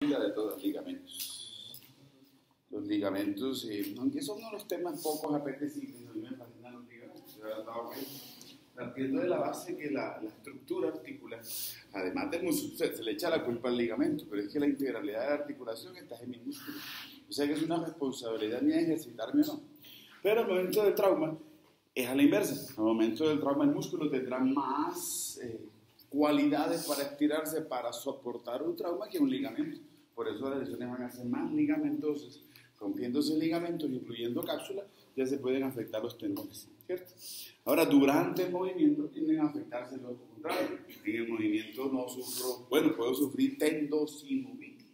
De todos los ligamentos. Los ligamentos, aunque son uno de los temas pocos apetecibles, a mí me fascinan los ligamentos. Partiendo de la base que la estructura articular, además del músculo, se le echa la culpa al ligamento, pero es que la integralidad de la articulación está en mi músculo. O sea que es una responsabilidad mía ejercitarme o no. Pero al momento del trauma es a la inversa. Al momento del trauma el músculo tendrá más cualidades para estirarse, para soportar un trauma que un ligamento. Por eso las lesiones van a ser más ligamentosas. Rompiéndose ligamentos, incluyendo cápsulas, ya se pueden afectar los tendones, ¿cierto? Ahora, durante el movimiento tienden a afectarse lo contrario. En el movimiento no sufro, puedo sufrir tendosinovitis.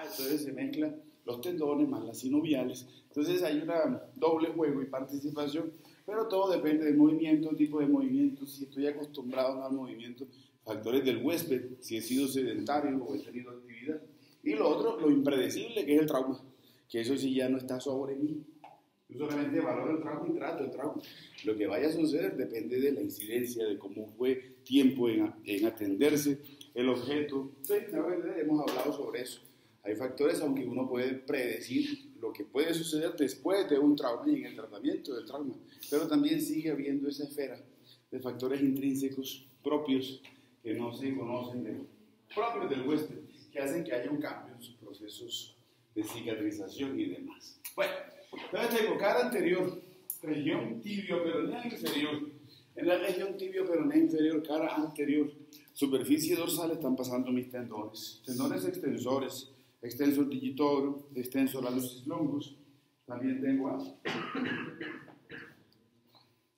Entonces se mezclan los tendones más las sinoviales. Entonces hay una doble juego y participación, pero todo depende del movimiento, tipo de movimiento, si estoy acostumbrado o no al movimiento, factores del huésped, si he sido sedentario o he tenido actividad. Y lo otro, lo impredecible, que es el trauma, que eso sí ya no está sobre mí. Yo solamente valoro el trauma y trato el trauma. Lo que vaya a suceder depende de la incidencia, de cómo fue tiempo en atenderse, el objeto. Sí, hemos hablado sobre eso. Hay factores, aunque uno puede predecir lo que puede suceder después de un trauma y en el tratamiento del trauma, pero también sigue habiendo esa esfera de factores intrínsecos propios que no se conocen, propios del huésped, que hacen que haya un cambio en sus procesos de cicatrización y demás. Bueno, entonces tengo cara anterior, región tibio-peronea inferior. En la región tibio-peronea inferior, cara anterior, superficie dorsal, están pasando mis tendones. Tendones extensores, extensor digitorum, extensor hallucis longus. También tengo a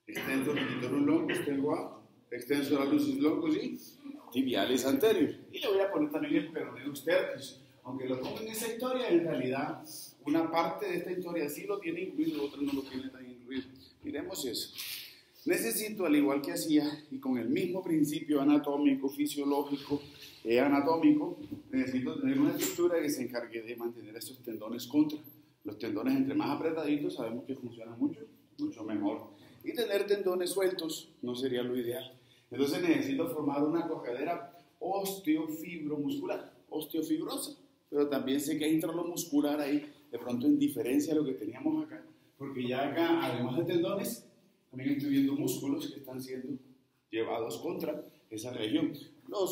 extensor digitorum longus, tengo a extensor hallucis longus y tibialis anterior. Y le voy a poner también el peroneus tertius. Aunque lo pongo en esa historia, en realidad una parte de esta historia sí lo tiene incluido, otra no lo tiene tan incluido. Miremos eso. Necesito, al igual que hacía, y con el mismo principio anatómico, fisiológico, anatómico, necesito tener una estructura que se encargue de mantener esos tendones contra. Los tendones entre más apretaditos sabemos que funcionan mucho mejor. Y tener tendones sueltos no sería lo ideal. Entonces necesito formar una corredera osteofibromuscular, osteofibrosa. Pero también sé que hay intramuscular ahí, de pronto en diferencia a lo que teníamos acá, porque ya acá, además de tendones, también estoy viendo músculos que están siendo llevados contra esa región. No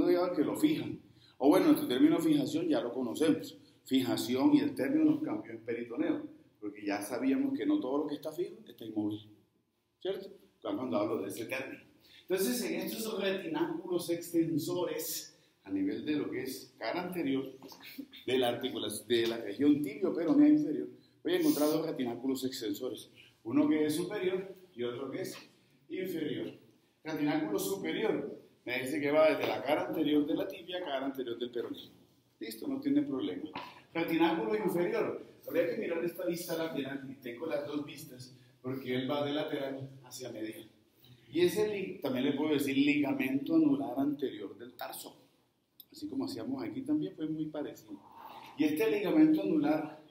digan que lo fijan. O bueno, este término fijación ya lo conocemos. Fijación y el término nos cambió en peritoneo, porque ya sabíamos que no todo lo que está fijo está inmóvil, ¿cierto? Cuando hablo de ese término. Entonces, en estos retináculos extensores, a nivel de lo que es cara anterior, de la articulación, de la región tibio-peronea inferior, voy a encontrar dos retináculos extensores. Uno que es superior y otro que es inferior. Retináculo superior me dice que va desde la cara anterior de la tibia a cara anterior del peroné. Listo, no tiene problema. Retináculo inferior. Habría que mirar esta vista lateral y tengo las dos vistas porque él va de lateral hacia medial. Y ese también le puedo decir ligamento anular anterior del tarso. Así como hacíamos aquí también, fue muy parecido. Y este ligamento anular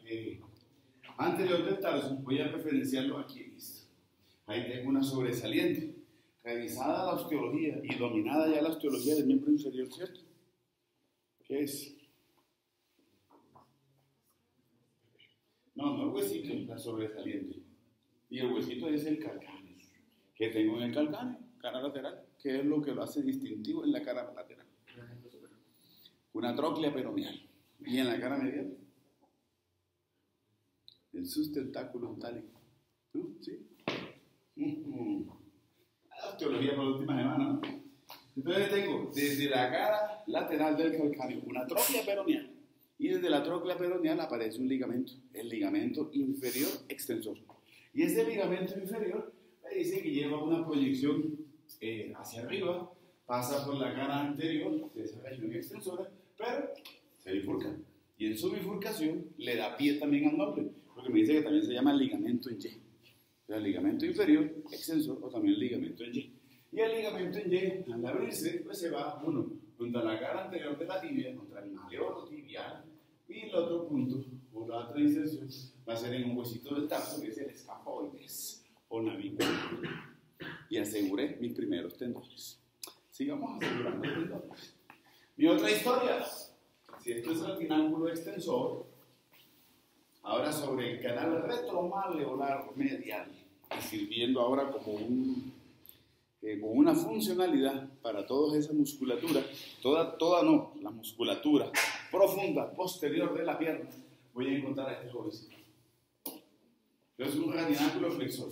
anterior del tarso, voy a referenciarlo aquí en esto. Ahí tengo una sobresaliente. Revisada la osteología y dominada ya la osteología del miembro inferior, ¿cierto? ¿Qué es? No el huesito, la sobresaliente. Y el huesito es el calcáneo. ¿Qué tengo en el calcáneo? Cara lateral. ¿Qué es lo que lo hace distintivo en la cara lateral? Una tróclea peroneal. Y en la cara medial, el sustentáculo tálico. ¿No? ¿Sí? La osteología por la última semana, ¿no? Entonces tengo desde la cara lateral del calcáneo una tróclea peroneal. Y desde la tróclea peroneal aparece un ligamento, el ligamento inferior extensor. Y ese ligamento inferior me dice que lleva una proyección hacia arriba, pasa por la cara anterior de esa región extensora, pero se bifurca. Y en su bifurcación le da pie también al nombre, porque me dice que también se llama ligamento en Y. El ligamento inferior extensor o también ligamento en Y. Y el ligamento en Y, al abrirse, pues se va uno contra la cara anterior de la tibia, contra el maleolo tibial, y el otro punto, o la otra inserción, va a ser en un huesito del tarso, que es el escafoides o navículo. Y aseguré mis primeros tendones. Sigamos asegurando tendones. Mi otra historia, Si esto es retináculo extensor, ahora sobre el canal retromaleolar medial, y sirviendo ahora como una funcionalidad para toda esa musculatura, la musculatura profunda posterior de la pierna, voy a encontrar a este jovencito. Entonces, un retináculo flexor.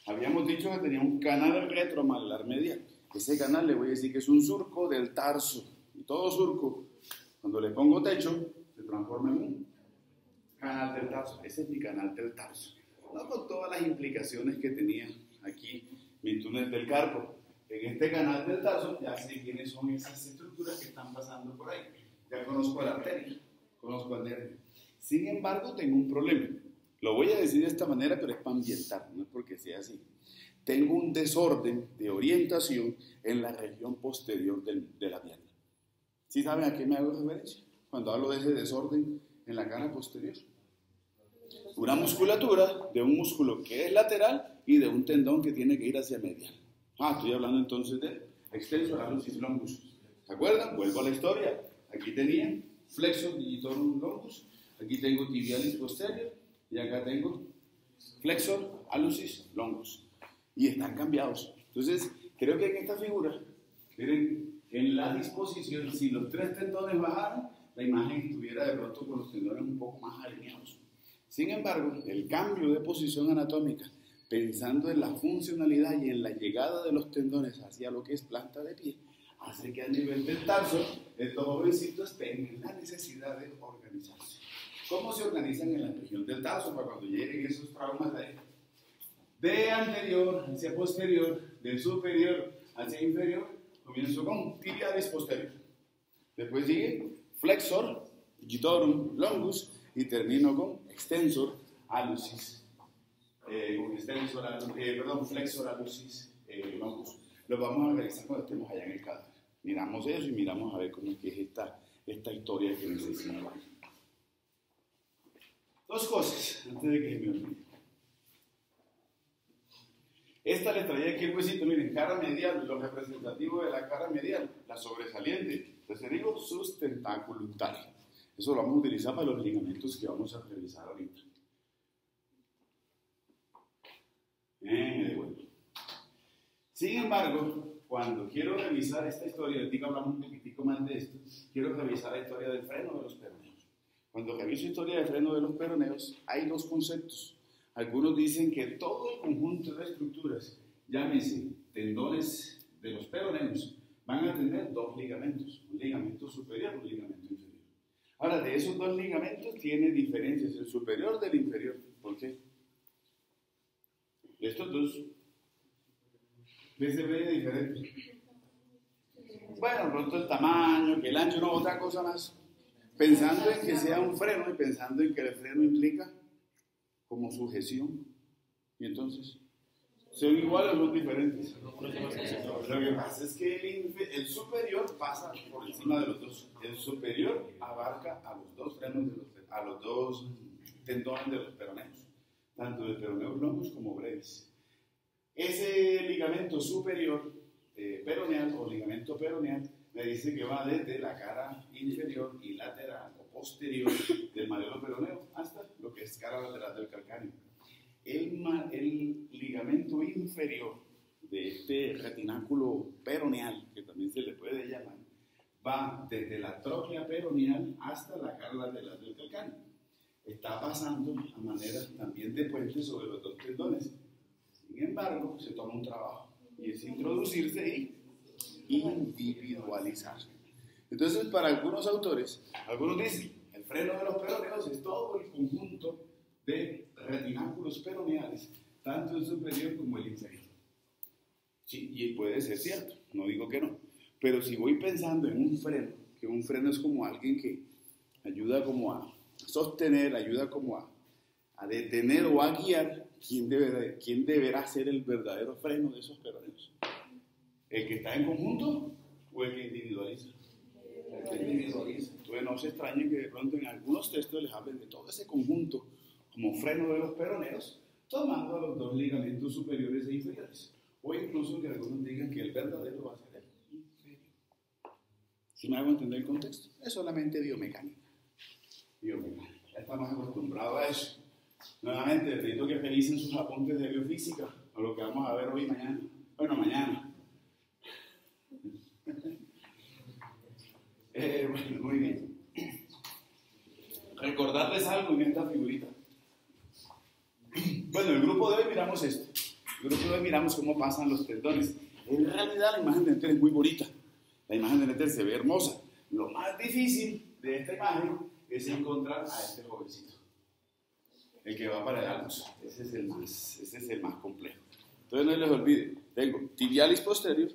Habíamos dicho que tenía un canal retromaleolar medial. Ese canal le voy a decir que es un surco del tarso. Y todo surco, cuando le pongo techo, se transforma en un canal del tarso. Ese es mi canal del tarso. No con todas las implicaciones que tenía aquí mi túnel del carpo. En este canal del tarso ya sé quiénes son esas estructuras que están pasando por ahí. Ya conozco la arteria, conozco el nervio. Sin embargo, tengo un problema. Lo voy a decir de esta manera, pero es para ambientar, no es porque sea así. Tengo un desorden de orientación en la región posterior de la pierna. ¿Sí saben a qué me hago referencia cuando hablo de ese desorden en la cara posterior? Una musculatura de un músculo que es lateral y de un tendón que tiene que ir hacia medial. Estoy hablando entonces de extensor hallucis longus. ¿Se acuerdan? Vuelvo a la historia. Aquí tenía flexor digitorum longus, aquí tengo tibialis posterior y acá tengo flexor hallucis longus. Y están cambiados. Entonces, creo que en esta figura, miren, en la disposición, si los tres tendones bajaran, la imagen estuviera de pronto con los tendones un poco más alineados. Sin embargo, el cambio de posición anatómica, pensando en la funcionalidad y en la llegada de los tendones hacia lo que es planta de pie, hace que a nivel del tarso, estos jovencitos tengan la necesidad de organizarse. ¿Cómo se organizan en la región del tarso para cuando lleguen esos traumas de ahí? De anterior hacia posterior, del superior hacia inferior, comienzo con tibialis posterior. Después sigue flexor digitorum longus y termino con extensor hallucis. Flexor hallucis longus. Lo vamos a revisar cuando estemos allá en el cadáver. Miramos eso y miramos a ver cómo es que es esta historia que necesitamos. Dos cosas antes de que me olvide. Esta les traía aquí el huesito, miren, cara medial, lo representativo de la cara medial, la sobresaliente. Entonces digo sustentaculum tal. Eso lo vamos a utilizar para los ligamentos que vamos a revisar ahorita. Me devuelvo. Sin embargo, cuando quiero revisar esta historia, ahorita hablamos un poquitico más de esto, quiero revisar la historia del freno de los peroneos. Cuando reviso historia del freno de los peroneos, hay dos conceptos. Algunos dicen que todo el conjunto de estructuras, llámese tendones de los peroneos, van a tener dos ligamentos, un ligamento superior y un ligamento inferior. Ahora, de esos dos ligamentos tiene diferencias, el superior del inferior. ¿Por qué? Estos dos, ¿qué se ve diferente? Bueno, pronto el tamaño, que el ancho, no, otra cosa más. Pensando en que sea un freno y pensando en que el freno implica como sujeción. Y entonces, ¿son iguales o son diferentes? Lo que pasa es que el superior pasa por encima de los dos. El superior abarca a los dos frenos, a los dos tendones de los peroneos, tanto de peroneus longus como brevis. Ese ligamento superior peroneal o ligamento peroneal me dice que va desde la cara inferior y lateral o posterior del malleolo peroneo hasta lo que es cara lateral del calcáneo. El ligamento inferior de este retináculo peroneal, que también se le puede llamar, va desde la tróclea peroneal hasta la cara lateral del calcáneo. Está pasando a manera también de puente sobre los dos tendones. Sin embargo, se toma un trabajo y es introducirse y individualizar. Entonces, para algunos autores, algunos dicen, el freno de los peroneos es todo el conjunto de retináculos peroneales, tanto el superior como el inferior. Sí, y puede ser cierto, no digo que no, pero si voy pensando en un freno, que un freno es como alguien que ayuda como a sostener, ayuda como a detener o a guiar, ¿quién deberá ser el verdadero freno de esos peroneos? ¿El que está en conjunto o el que individualiza? El que individualiza. Entonces no se extrañe que de pronto en algunos textos les hablen de todo ese conjunto como freno de los peroneos, tomando a los dos ligamentos superiores e inferiores. O incluso que algunos digan que el verdadero va a ser el inferior. ¿Sí me hago entender el contexto? Es solamente biomecánica. Biomecánica. Ya estamos acostumbrados a eso. Nuevamente, les pido que revisen sus apuntes de biofísica, o lo que vamos a ver hoy y mañana. Bueno, mañana. Bueno, muy bien. Recordarles algo en esta figurita. Bueno, el grupo de hoy miramos esto. El grupo de hoy miramos cómo pasan los tendones. En realidad la imagen de Nether es muy bonita. La imagen de Nether se ve hermosa. Lo más difícil de esta imagen es encontrar a este jovencito. El que va para el almus. Ese es el más complejo. Entonces no les olvide. Tengo tibialis posterior,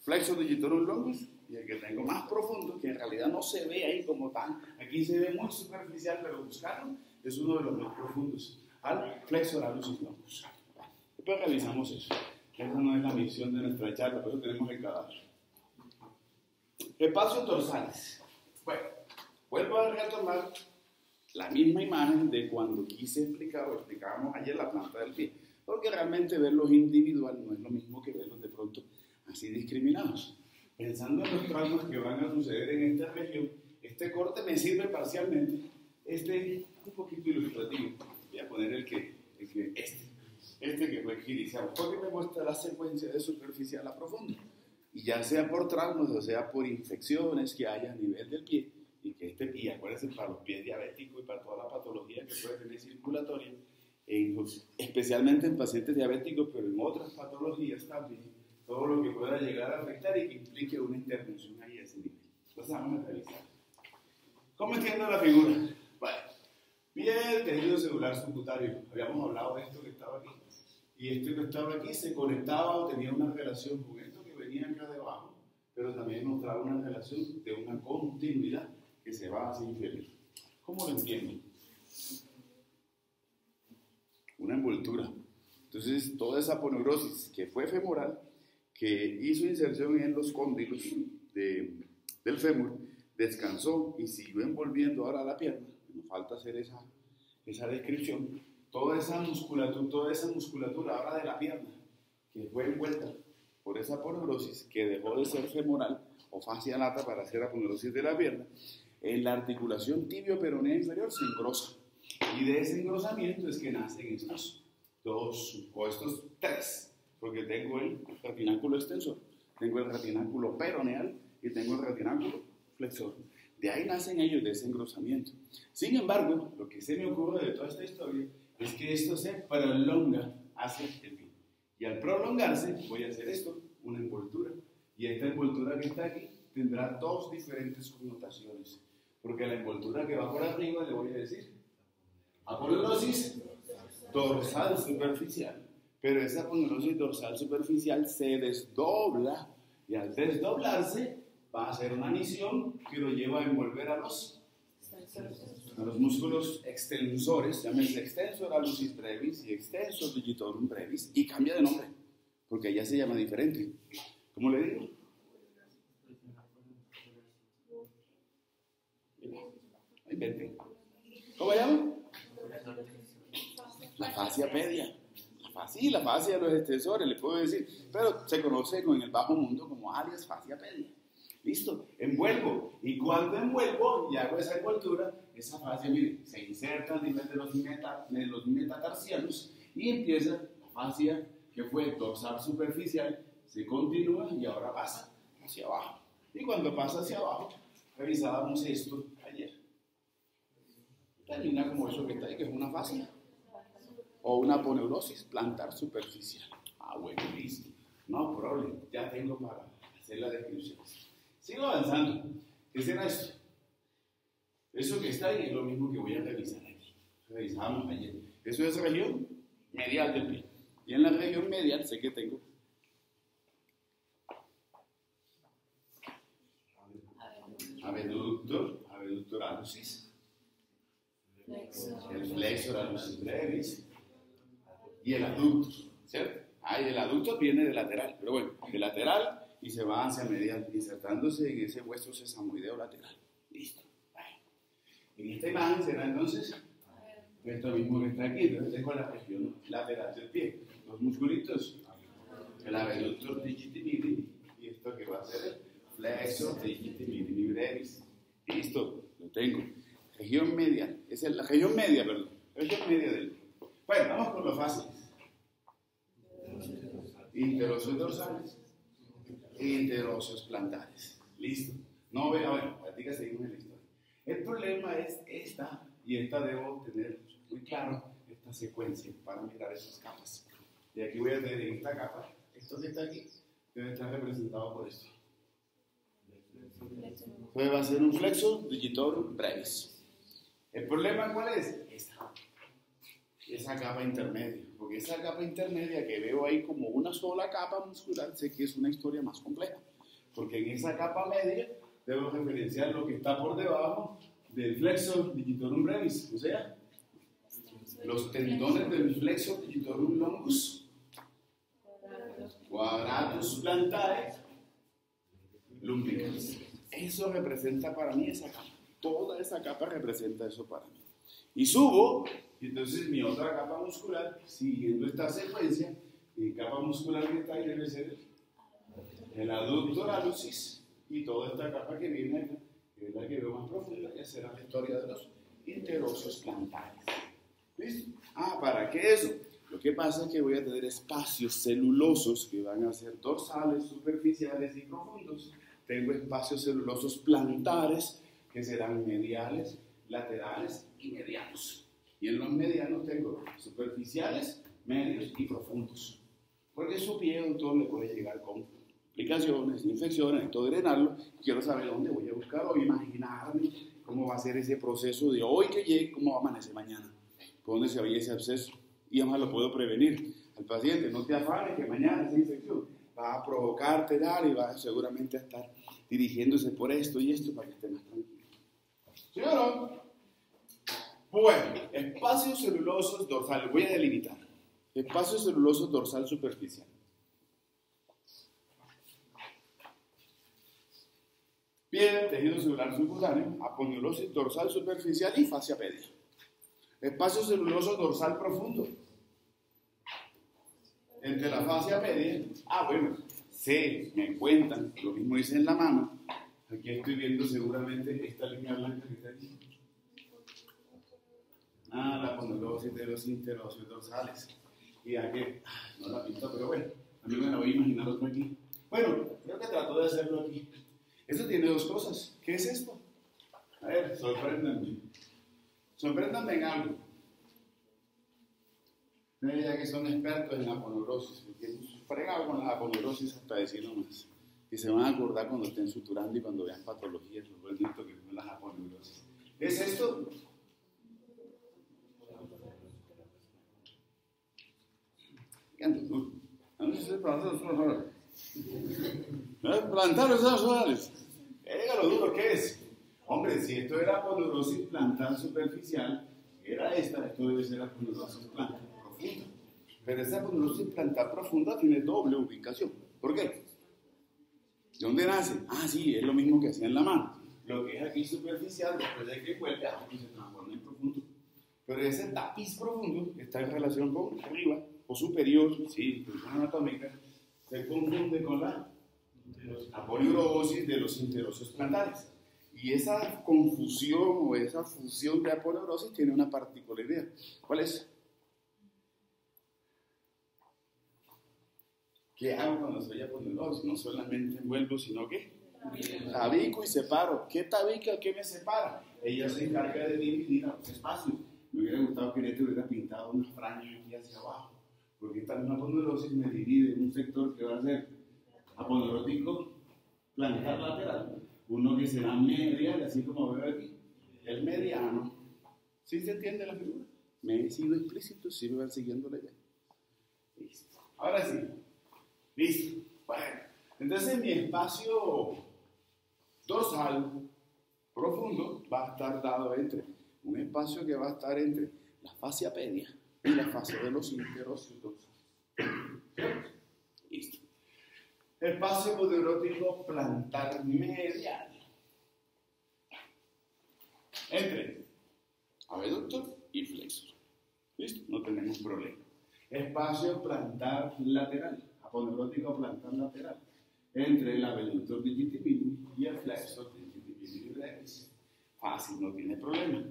flexor digitorum longus, y el que tengo más profundo, que en realidad no se ve ahí como tan, aquí se ve muy superficial, pero buscarlo es uno de los más profundos, al flexor alucis longus. Después revisamos eso. Esa no es la misión de nuestra charla, por eso tenemos el cadáver. Espacios dorsales. Bueno, vuelvo a retomar la misma imagen de cuando quise explicar, o explicábamos ayer la planta del pie, porque realmente verlos individual no es lo mismo que verlos de pronto así discriminados. Pensando en los traumas que van a suceder en esta región, este corte me sirve parcialmente, un poquito ilustrativo. Voy a poner este que fue aquí iniciado, porque me muestra la secuencia de superficial a profundo. Y ya sea por traumas o sea por infecciones que haya a nivel del pie, y que este pie, acuérdense, para los pies diabéticos y para toda la patología que puede tener circulatoria, especialmente en pacientes diabéticos, pero en otras patologías también, todo lo que pueda llegar a afectar y que implique una intervención ahí a ese nivel. Entonces vamos a revisar. ¿Cómo entiendo la figura? Bueno, pie, tejido celular subcutáneo. Habíamos hablado de esto que estaba aquí. Y esto que estaba aquí se conectaba o tenía una relación con esto que venía acá debajo, pero también mostraba una relación de una continuidad que se va hacia inferior. ¿Cómo lo entiendo? Una envoltura. Entonces, toda esa aponeurosis que fue femoral, que hizo inserción en los cóndilos del fémur, descansó y siguió envolviendo ahora la pierna. Nos falta hacer esa descripción. Toda esa musculatura ahora de la pierna, que fue envuelta por esa aponeurosis, que dejó de ser femoral o fascia lata para hacer aponeurosis de la pierna, en la articulación tibio-peronea inferior se engrosa. Y de ese engrosamiento es que nacen estos dos, o estos tres, porque tengo el retináculo extensor, tengo el retináculo peroneal y tengo el retináculo flexor. De ahí nacen ellos, de ese engrosamiento. Sin embargo, lo que se me ocurre de toda esta historia es que esto se prolonga hacia el pie. Y al prolongarse, voy a hacer esto, una envoltura. Y esta envoltura que está aquí tendrá dos diferentes connotaciones. Porque la envoltura que va por arriba le voy a decir aponeurosis dorsal superficial. Pero esa aponeurosis dorsal superficial se desdobla y al desdoblarse va a hacer una anición que lo lleva a envolver a los músculos extensores, llámese extensor alucis brevis y extensor digitorum brevis, y cambia de nombre, porque ya se llama diferente. ¿Cómo le digo? Inventen. ¿Cómo se llama? La fascia pedia. La fascia de los extensores, le puedo decir, pero se conoce en el bajo mundo como alias fascia pedia. Listo, envuelvo. Y cuando envuelvo y hago esa envoltura, esa fascia, miren, se inserta a nivel de los metatarsianos y empieza la fascia que fue dorsal superficial, se continúa y ahora pasa hacia abajo. Y cuando pasa hacia abajo, revisábamos esto ayer. Termina como eso que está ahí, que es una fascia. O una aponeurosis plantar superficial. Ah, bueno, listo. No problema, ya tengo para hacer la descripción. Sigo avanzando. ¿Qué será esto? Eso que está ahí es lo mismo que voy a revisar aquí. Revisamos ayer. Eso es región medial del pie. Y en la región medial sé que tengo abductor alucis, el flexor alucis brevis y el aductor, ¿cierto? Y el aductor viene de lateral, pero bueno, de lateral y se va hacia medial, insertándose en ese hueso sesamoideo lateral. Listo. En esta imagen será entonces esto mismo que está aquí. Entonces tengo la región lateral del pie, los musculitos, el abductor digiti midi y esto que va a ser el flexor digiti midi. mi brevis. Listo, lo tengo. Región media, esa es la región media, perdón. Región media del. Bueno, vamos con lo fácil. Interóseos dorsales. Interóseos plantares. Listo. No, bueno, platica, seguimos en la historia. El problema es esta, y esta debo tener muy claro, esta secuencia para mirar esas capas. Y aquí voy a tener en esta capa, esto que está aquí, debe estar representado por esto. Pues va a ser un flexo digitorum brevis. ¿El problema cuál es? Esa capa intermedia. Porque esa capa intermedia que veo ahí como una sola capa muscular, sé que es una historia más compleja. Porque en esa capa media debo referenciar lo que está por debajo del flexo digitorum brevis, o sea, los tendones del flexo digitorum longus, quadratus plantae, lumbricans. Eso representa para mí esa capa. Toda esa capa representa eso para mí. Y subo, y entonces mi otra capa muscular, siguiendo esta secuencia, mi capa muscular que está ahí debe ser el adductor hallucis. Y toda esta capa que viene acá, que es la que veo más profunda, ya será la historia de los interóseos plantares. ¿Listo? ¿Para qué eso? Lo que pasa es que voy a tener espacios celulosos que van a ser dorsales, superficiales y profundos. Tengo espacios celulosos plantares que serán mediales, laterales y medianos. Y en los medianos tengo superficiales, medios y profundos. Porque su pie, doctor, le puede llegar con complicaciones, infecciones, necesito drenarlo, quiero saber dónde voy a buscar o imaginarme cómo va a ser ese proceso de hoy que llegue, cómo va a amanecer mañana, por dónde se vaya ese absceso, y además lo puedo prevenir. Al paciente, no te afanes que mañana esa infección va a provocarte tal y va seguramente a estar dirigiéndose por esto y esto para que esté más tranquilo. ¿Sí o no? Bueno, espacios celulosos dorsales, voy a delimitar. Espacios celulosos dorsal superficial. Piel, tejido celular subcutáneo, aponeurosis dorsal superficial y fascia pedia. Espacio celuloso dorsal profundo. Entre la fascia pedia, me cuentan, lo mismo dice en la mano. Aquí estoy viendo seguramente esta línea blanca que está aquí. La aponeurosis de los interóseos dorsales. Y aquí, no la pinto, pero bueno, a mí me la voy a imaginar otro aquí. Bueno, creo que trato de hacerlo aquí. Esto tiene dos cosas. ¿Qué es esto? A ver, sorpréndanme. Sorpréndanme en algo. Ya que son expertos en aponeurosis, porque hemos fregado con la aponeurosis hasta decir nomás. Y se van a acordar cuando estén suturando y cuando vean patologías, lo bonito que son las aponeurosis. ¿Qué es esto? Plantar los solares. Lo duro que es. Hombre, si esto era aponeurosis plantar superficial, esto debe ser aponeurosis plantar profunda. Pero esa aponeurosis plantar profunda tiene doble ubicación. ¿Por qué? ¿De dónde nace? Sí, es lo mismo que hacía en la mano. Lo que es aquí superficial, después de que vuelve, aquí se transforma en profundo. Pero ese tapiz profundo está en relación con arriba o superior, sí, función anatómica, se confunde con la aponeurosis de los interóseos plantares. Y esa confusión o esa fusión de aponeurosis tiene una particularidad. ¿Cuál es? ¿Qué hago cuando soy aponeurosis? No solamente envuelvo, sino que tabico y separo. ¿Qué tabica o qué me separa? Ella se encarga de dividir a los espacios. Me hubiera gustado que Neto hubiera pintado una franja aquí hacia abajo, porque esta misma aponeurosis me divide en un sector que va a ser aponeurótico plantar lateral, uno que será medial, así como veo aquí, el mediano. ¿Sí se entiende la figura? Me he sido explícito, si me van siguiendo la idea. Listo. Ahora sí. Listo. Bueno, entonces mi espacio dorsal profundo va a estar dado entre un espacio que va a estar entre la fascia pedia y la fascia de los interóseos dorsales. Listo. Espacio aponeurótico plantar medial. Entre abductor y flexor. ¿Listo? No tenemos problema. Espacio plantar lateral. Aponeurótico plantar lateral. Entre el abductor digitiminum y el flexor digitiminum. X. Fácil, no tiene problema.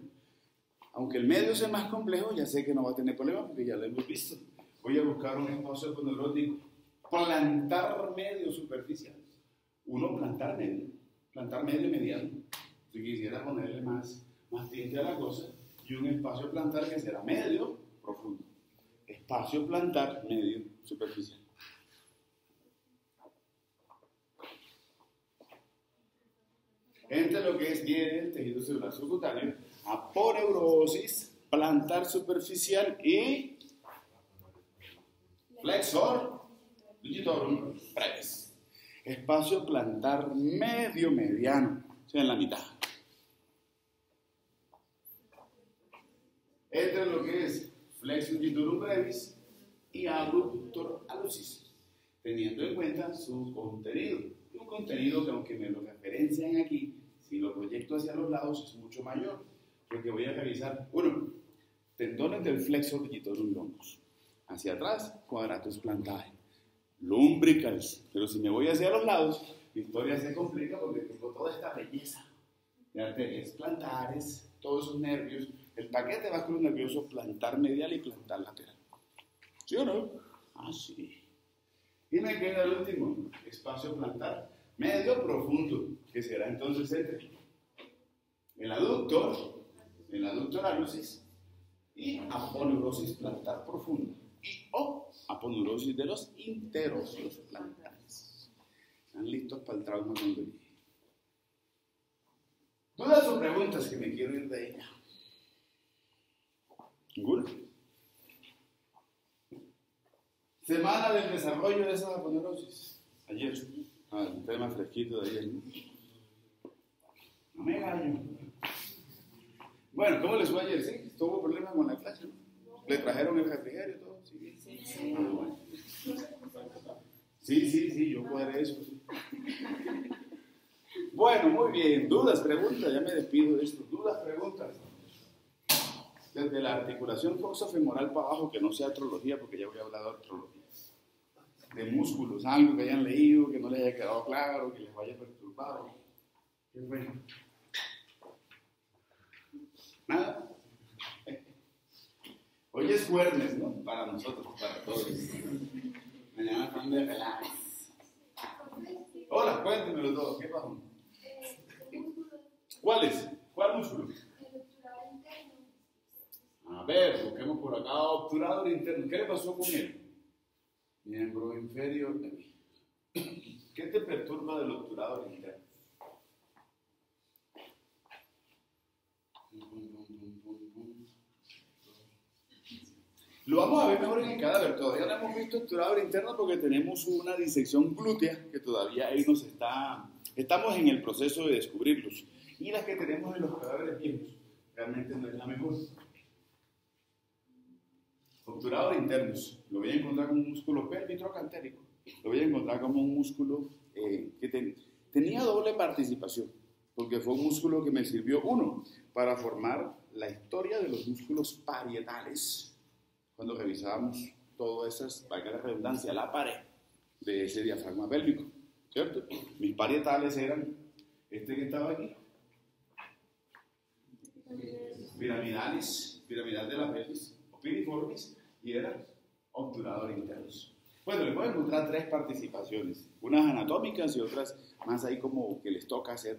Aunque el medio sea más complejo, ya sé que no va a tener problema porque ya lo hemos visto. Voy a buscar un espacio aponeurótico. Plantar medio superficial. Uno, plantar medio y mediano. Si quisiera ponerle más tinte a la cosa. Y un espacio plantar que será medio profundo. Espacio plantar medio superficial. Entre lo que es bien el tejido celular subcutáneo, aponeurosis, plantar superficial y flexor digitorum brevis. Espacio plantar medio mediano, o sea, en la mitad. Entre lo que es flexor digitorum brevis y abductor hallucis, teniendo en cuenta su contenido. Un contenido que, aunque me lo referencian aquí, si lo proyecto hacia los lados es mucho mayor, porque voy a revisar, uno, tendones del flexor digitorum longus, hacia atrás, quadratus plantae, lumbricals, pero si me voy hacia los lados, la historia se complica porque tengo toda esta belleza de arterias plantares, todos esos nervios, el paquete vascular nervioso plantar medial y plantar lateral. ¿Sí o no? Ah, sí. Y me queda el último, espacio plantar medio profundo, que será entonces entre el aductor hallucis y aponeurosis plantar profunda y aponeurosis de los interóseos plantares. ¿Están listos para el trauma conductual? ¿Dudas o preguntas que me quiero ir de ella? ¿Ninguna? Semana del desarrollo de esas aponeurosis. Ayer. El tema fresquito de ayer. No me engaño. Bueno, ¿cómo les fue ayer? ¿Sí? ¿Tuvo problemas con la clase? ¿No? ¿Le trajeron el refrigerio y todo? Sí. Ah, bueno. Sí, yo cuadré eso. Sí. Bueno, muy bien. ¿Dudas, preguntas? Ya me despido de esto. ¿Dudas, preguntas? Desde la articulación coxofemoral para abajo, que no sea artrología, porque ya voy a hablar de artrología. De músculos, algo que hayan leído, que no les haya quedado claro, que les vaya perturbado. Qué bueno. ¿Nada? Hoy es jueves, ¿no? Para nosotros, para todos. Mañana están de relax. Hola, cuéntenmelo todo. ¿Qué pasó? ¿Cuáles? ¿Cuál músculo? A ver, busquemos por acá. Obturador interno. ¿Qué le pasó con él? Miembro inferior. ¿Qué te perturba del obturador interno? Lo vamos a ver mejor en el cadáver. Todavía no hemos visto obturador interno porque tenemos una disección glútea que todavía ahí estamos en el proceso de descubrirlos. Y las que tenemos en los cadáveres viejos realmente no es la mejor. Obturador internos, lo voy a encontrar como un músculo pélvico-trocantérico, lo voy a encontrar como un músculo que tenía doble participación, porque fue un músculo que me sirvió, uno, para formar la historia de los músculos parietales, cuando revisábamos todas esas, valga la redundancia, la pared de ese diafragma pélvico, ¿cierto? Mis parietales eran este que estaba aquí, piramidal de la pelvis, piriformis, y eran obturadores internos. Bueno, les voy a encontrar tres participaciones, unas anatómicas y otras más ahí como que les toca hacer.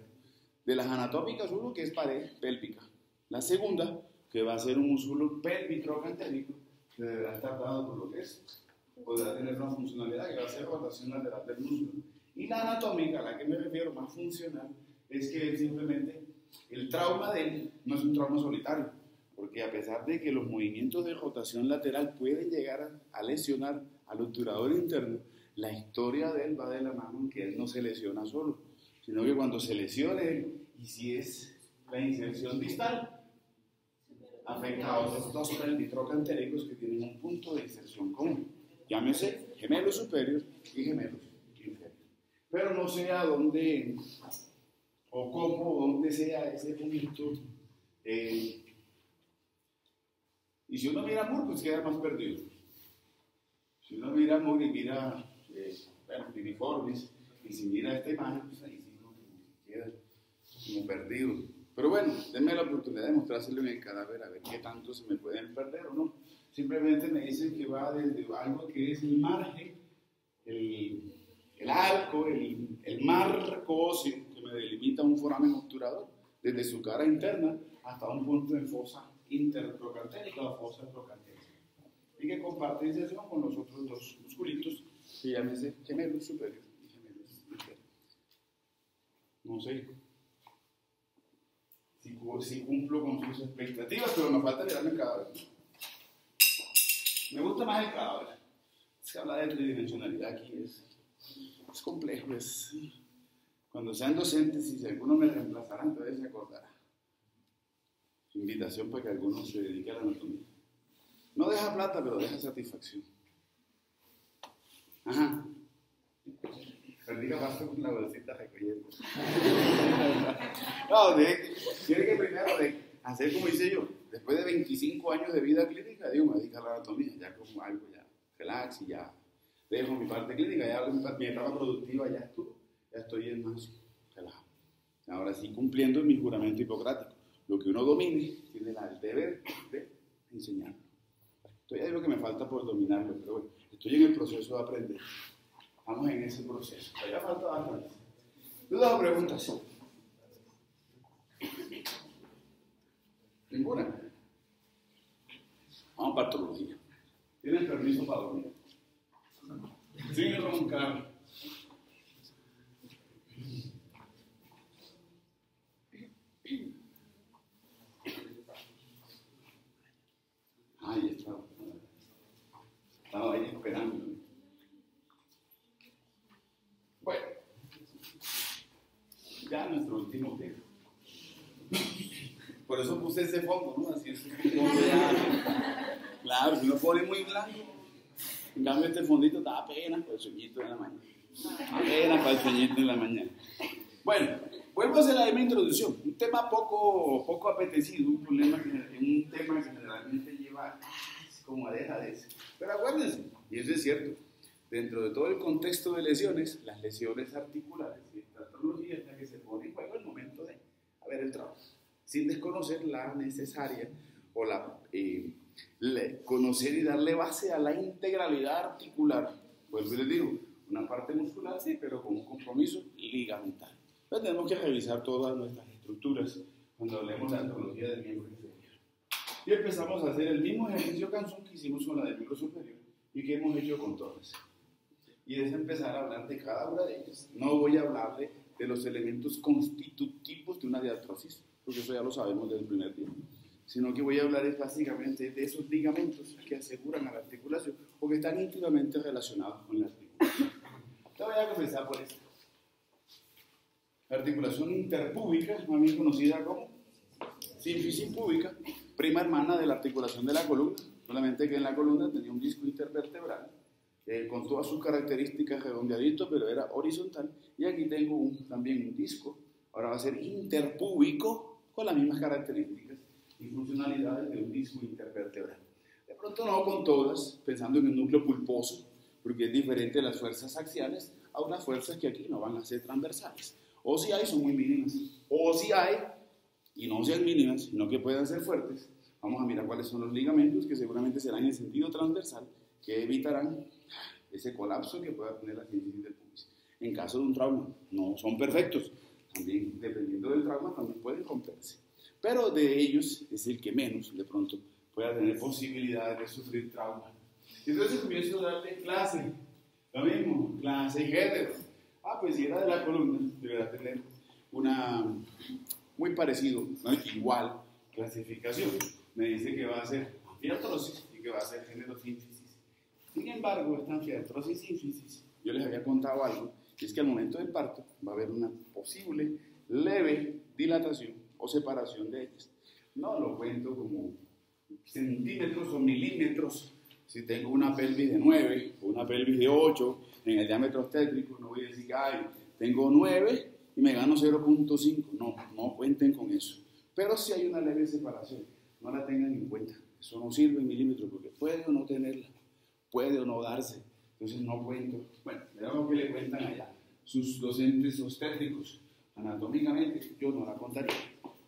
De las anatómicas, uno que es pared pélvica, la segunda que va a ser un músculo pélvico-trocantérico que deberá estar dado por lo que es, podrá tener una funcionalidad que va a ser rotación lateral del músculo. Y la anatómica, a la que me refiero, más funcional, es que simplemente el trauma de él no es un trauma solitario, porque a pesar de que los movimientos de rotación lateral pueden llegar a lesionar al obturador interno, la historia de él va de la mano en que él no se lesiona solo, sino que cuando se lesione él, y si es la inserción distal, afecta a otros dos pelvitrocantéricos que tienen un punto de inserción común, llámese gemelo superior y gemelo inferior. Pero no sé a dónde o cómo, dónde sea ese punto. Y si uno mira Moore, pues queda más perdido. Si uno mira Moore y mira piriformis, y si mira esta imagen, pues ahí sí no queda como perdido. Pero bueno, denme la oportunidad de mostrárselo en el cadáver a ver qué tanto se me pueden perder o no. Simplemente me dicen que va desde algo que es el margen, el arco, el marco óseo que me delimita un foramen obturador, desde su cara interna hasta un punto de fosa interprocantérica o fosa procantérica. Y que comparte inserción con los otros dos musculitos que llámese gemelo superior y gemelo inferior. No sé si cumplo con sus expectativas, pero me falta mirarme el cadáver. Me gusta más el cadáver. Es que hablar de tridimensionalidad aquí es complejo. Cuando sean docentes, si alguno me reemplazará, entonces se acordará. Invitación para que alguno se dedique a la anatomía. No deja plata, pero deja satisfacción. Ajá. Perdí la pasta con la bolsita recogiendo. No, tiene que primero hacer como hice yo. Después de 25 años de vida clínica, digo, me dedico a la anatomía, ya como algo ya relax y ya dejo mi parte clínica, ya mi etapa productiva ya estoy más relajado. Ahora sí, cumpliendo mi juramento hipocrático. Lo que uno domine, tiene el deber de enseñarlo. Todavía digo que me falta por dominarlo, pero bueno, estoy en el proceso de aprender. Estamos en ese proceso. Todavía falta bastante. ¿Dudas o preguntas? ¿Ninguna? Vamos a patología. ¿Tienen permiso para dormir? Sin roncar. Ahí estaba. Estaba ahí esperando. Bueno, ya nuestro último tema. Por eso puse ese fondo, ¿no? Así es un fondo ya. Claro, si uno pone muy blanco. En cambio, este fondito da apenas para el sueñito de la mañana. Apenas para el sueñito de la mañana. Bueno, vuelvo a hacer la misma introducción. Un tema poco apetecido, un tema que generalmente lleva como a dejadez. Pero acuérdense, y eso es cierto, dentro de todo el contexto de lesiones, las lesiones articulares y esta patología es la que se pone en juego el momento de haber el trabajo, sin desconocer la necesaria o conocer y darle base a la integralidad articular. Pues les digo, una parte muscular sí, pero con un compromiso ligamentar. Entonces tenemos que revisar todas nuestras estructuras cuando hablemos de antología del miembro inferior. Y empezamos a hacer el mismo ejercicio cansón que hicimos con la del miembro superior y que hemos hecho con todas. Y es empezar a hablar de cada una de ellas. No voy a hablarle de los elementos constitutivos de una diartrosis, porque eso ya lo sabemos desde el primer día, sino que voy a hablar básicamente de esos ligamentos que aseguran a la articulación o que están íntimamente relacionados con la articulación. Te voy a comenzar por esta. La articulación interpúbica, más bien conocida como sínfisis púbica, prima hermana de la articulación de la columna, solamente que en la columna tenía un disco intervertebral con todas sus características redondeadito, pero era horizontal, y aquí tengo también un disco, ahora va a ser interpúbico, con las mismas características y funcionalidades de un disco intervertebral. De pronto no con todas, pensando en el núcleo pulposo, porque es diferente de las fuerzas axiales a unas fuerzas que aquí no van a ser transversales. O si hay, son muy mínimas. O si hay, y no sean mínimas, sino que puedan ser fuertes, vamos a mirar cuáles son los ligamentos que seguramente serán en sentido transversal, que evitarán ese colapso que pueda tener la sínfisis del pubis. En caso de un trauma, no son perfectos. También, dependiendo del trauma, también pueden romperse. Pero de ellos es el que menos, de pronto, pueda tener posibilidades de sufrir trauma. Entonces comienzo a darle clase. Lo mismo, clase y género. Pues si era de la columna, deberá tener una muy parecido, ¿no? Igual clasificación. Me dice que va a ser anfiartrosis y que va a ser género sínfisis. Sin embargo, esta anfiartrosis sínfisis, yo les había contado algo, y es que al momento del parto va a haber una posible leve dilatación o separación de ellas. No lo cuento como centímetros o milímetros. Si tengo una pelvis de 9 o una pelvis de 8 en el diámetro obstétrico, no voy a decir, tengo 9 y me gano 0.5. No cuenten con eso. Pero si hay una leve separación, no la tengan en cuenta. Eso no sirve en milímetros porque puede o no tenerla, puede o no darse. Entonces no cuento. Bueno, veamos lo que le cuentan allá sus docentes obstétricos. Anatómicamente yo no la contaría.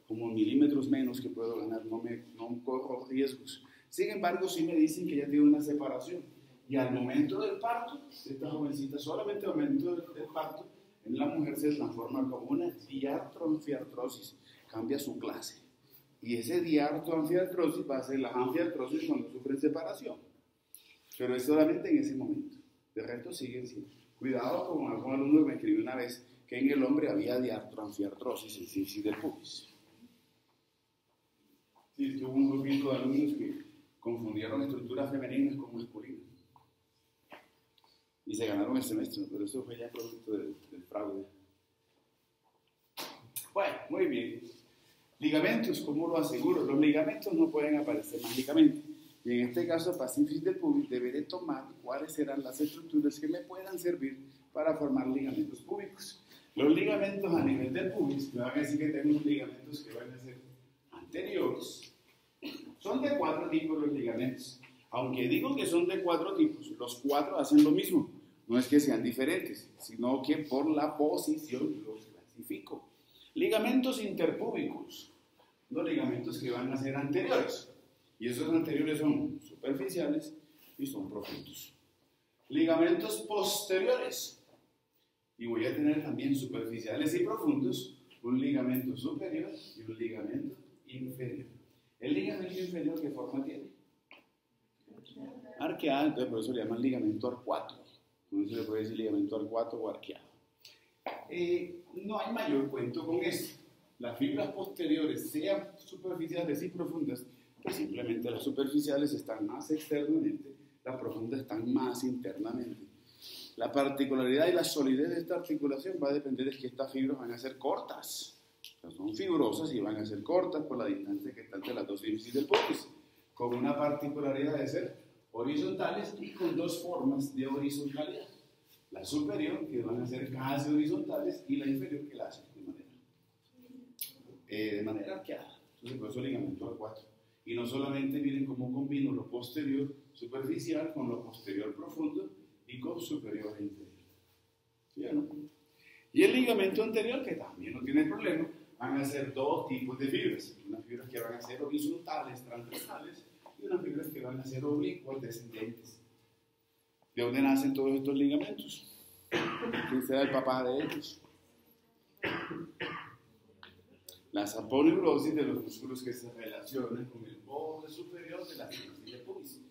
Como milímetros menos que puedo ganar, no corro riesgos. Sin embargo, sí me dicen que ella tiene una separación. Y al momento del parto, esta jovencita, solamente al momento del parto, en la mujer se transforma como una diartroanfiartrosis, cambia su clase. Y ese diartroanfiartrosis va a ser la anfiartrosis cuando sufre separación. Pero es solamente en ese momento. De resto siguen siendo. Cuidado con algún alumno que me escribió una vez que en el hombre había diartroanfiartrosis en sífilis del pubis. Sí, es que hubo un grupito de alumnos que confundieron estructuras femeninas con masculinas. Y se ganaron el semestre, pero eso fue ya producto del fraude. Bueno, muy bien. Ligamentos, ¿cómo lo aseguro? Los ligamentos no pueden aparecer mágicamente. Y en este caso, para sífilis del pubis, deberé tomar cuáles serán las estructuras que me puedan servir para formar ligamentos púbicos. Los ligamentos a nivel del pubis, me van a decir que tengo unos ligamentos que van a ser anteriores. Son de 4 tipos los ligamentos. Aunque digo que son de 4 tipos, los 4 hacen lo mismo. No es que sean diferentes, sino que por la posición los clasifico. Ligamentos interpúbicos, los ligamentos que van a ser anteriores. Y esos anteriores son superficiales y son profundos. Ligamentos posteriores. Y voy a tener también superficiales y profundos, un ligamento superior y un ligamento inferior. El ligamento inferior, ¿qué forma tiene? Arqueado, entonces por eso le llaman ligamento arcuato. No se le puede decir ligamento arcuato o arqueado. No hay mayor cuento con esto. Las fibras posteriores, sean superficiales y profundas, pues simplemente las superficiales están más externamente, las profundas están más internamente. La particularidad y la solidez de esta articulación va a depender de que estas fibras van a ser cortas. O sea, son fibrosas y van a ser cortas por la distancia que está entre las dos sífilis del pubis, con una particularidad de ser horizontales y con 2 formas de horizontalidad. La superior, que van a ser casi horizontales, y la inferior, que la hacen de manera arqueada. Entonces, por eso ligamento arcuato. Y no solamente miren cómo combino lo posterior superficial con lo posterior profundo y con superior e inferior. ¿Sí o no? Y el ligamento anterior, que también no tiene problema, van a ser 2 tipos de fibras. Unas fibras que van a ser horizontales, transversales, y unas fibras que van a ser oblicuas, descendentes. ¿De dónde nacen todos estos ligamentos? ¿Quién será el papá de ellos? La saponeurosis de los músculos que se relacionan con el borde superior de la sífilis del pubis.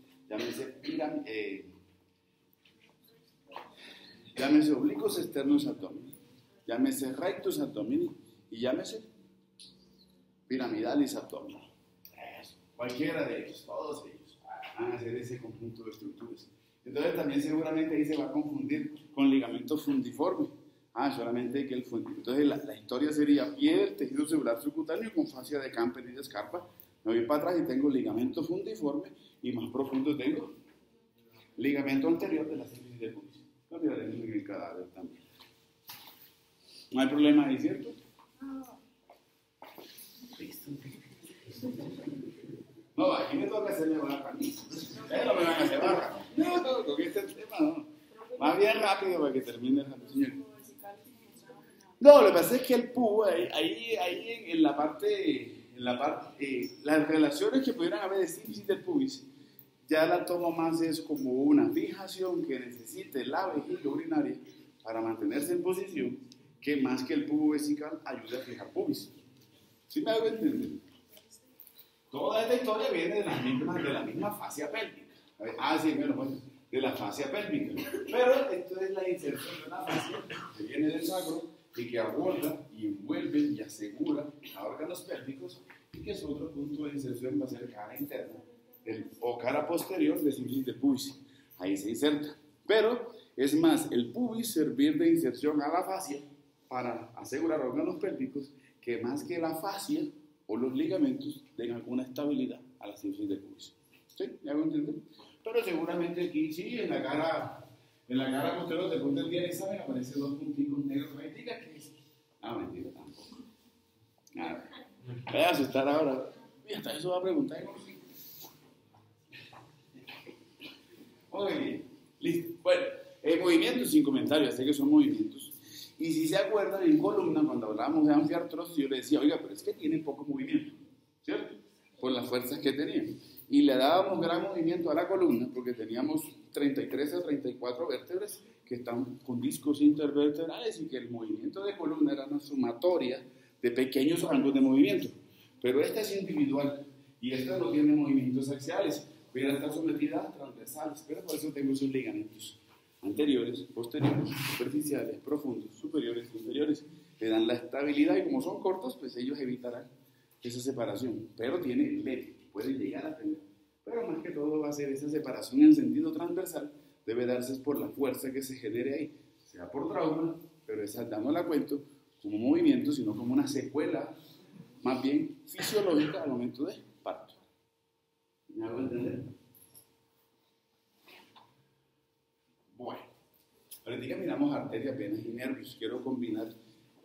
Llámese oblicuos externos abdomini, llámese rectus abdomini y llámese piramidalis abdomini. Cualquiera de ellos, todos ellos, van a hacer ese conjunto de estructuras. Entonces también seguramente ahí se va a confundir con ligamento fundiforme. Solamente que el fundiforme. Entonces la historia sería pie del tejido celular subcutáneo con fascia de Camper y de Scarpa. Me voy para atrás y tengo ligamento fundiforme y más profundo tengo ligamento anterior de la sífilis del pubis. Lo miraremos en el cadáver también. No hay problema ahí, ¿cierto? Listo. No, aquí me toca hacerle barra. Ustedes no me van a hacer barra. No, con este tema no. Más bien rápido para que termine el señor. No, lo que pasa es que el pub, ahí en la parte, las relaciones que pudieran haber de sífilis del pubis, ya la tomo más es como una fijación que necesite la vejiga urinaria para mantenerse en posición, que más que el pubo vesical ayude a fijar pubis. ¿Sí me hago entender? Toda esta historia viene de la misma fascia pélvica. Sí, bueno, de la fascia pélvica. Pero esto es la inserción de una fascia que viene del sacro y que aborda y envuelve y asegura a órganos pélvicos, y que es otro punto de inserción, va a ser cara interna o cara posterior de sífilis del pubis. Ahí se inserta. Pero es más el pubis servir de inserción a la fascia para asegurar órganos pélvicos, que más que la fascia o los ligamentos den alguna estabilidad a la sífilis del pubis. ¿Sí? ¿Me hago entender? Pero seguramente aquí sí, en la cara posterior, después del día de examen, aparecen 2 punticos negros. ¿Me diga qué es? Mentira tampoco. Nada. Voy a asustar ahora. Y hasta eso va a preguntar. Muy bien. Listo. Bueno, movimientos sin comentarios. Sé que son movimientos. Y si se acuerdan, en columna, cuando hablábamos de anfiartrosis, yo le decía, oiga, pero es que tiene poco movimiento, ¿cierto? Por las fuerzas que tenía. Y le dábamos gran movimiento a la columna, porque teníamos 33 a 34 vértebras que están con discos intervertebrales y que el movimiento de columna era una sumatoria de pequeños rangos de movimiento. Pero esta es individual y esta no tiene movimientos axiales, pero está sometida a transversales, pero por eso tengo esos ligamentos anteriores, posteriores, superficiales, profundos, superiores, inferiores, le dan la estabilidad y como son cortos, pues ellos evitarán esa separación, pero tiene leve, puede llegar a tener, pero más que todo va a ser esa separación en sentido transversal, debe darse por la fuerza que se genere ahí, sea por trauma, pero esa no la cuento como movimiento, sino como una secuela más bien fisiológica al momento de parto. ¿Me hago entender? Bueno, ahorita miramos arterias, venas y nervios. Quiero combinar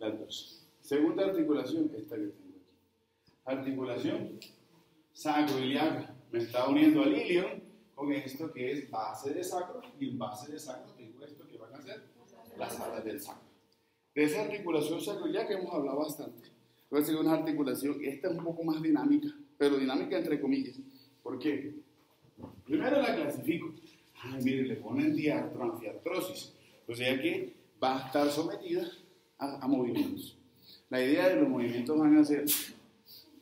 las dos. Segunda articulación, esta que tengo aquí. Articulación sacroiliaca. Me está uniendo al ilion con esto que es base de sacro, y en base de sacro tengo esto que van a ser las alas del sacro. De esa articulación sacroiliaca hemos hablado bastante. Voy a hacer una articulación, esta es un poco más dinámica, pero dinámica entre comillas. ¿Por qué? Primero la clasifico. Ay, mire, le ponen diartroanfiartrosis, o sea que va a estar sometida a movimientos. La idea de los movimientos van a ser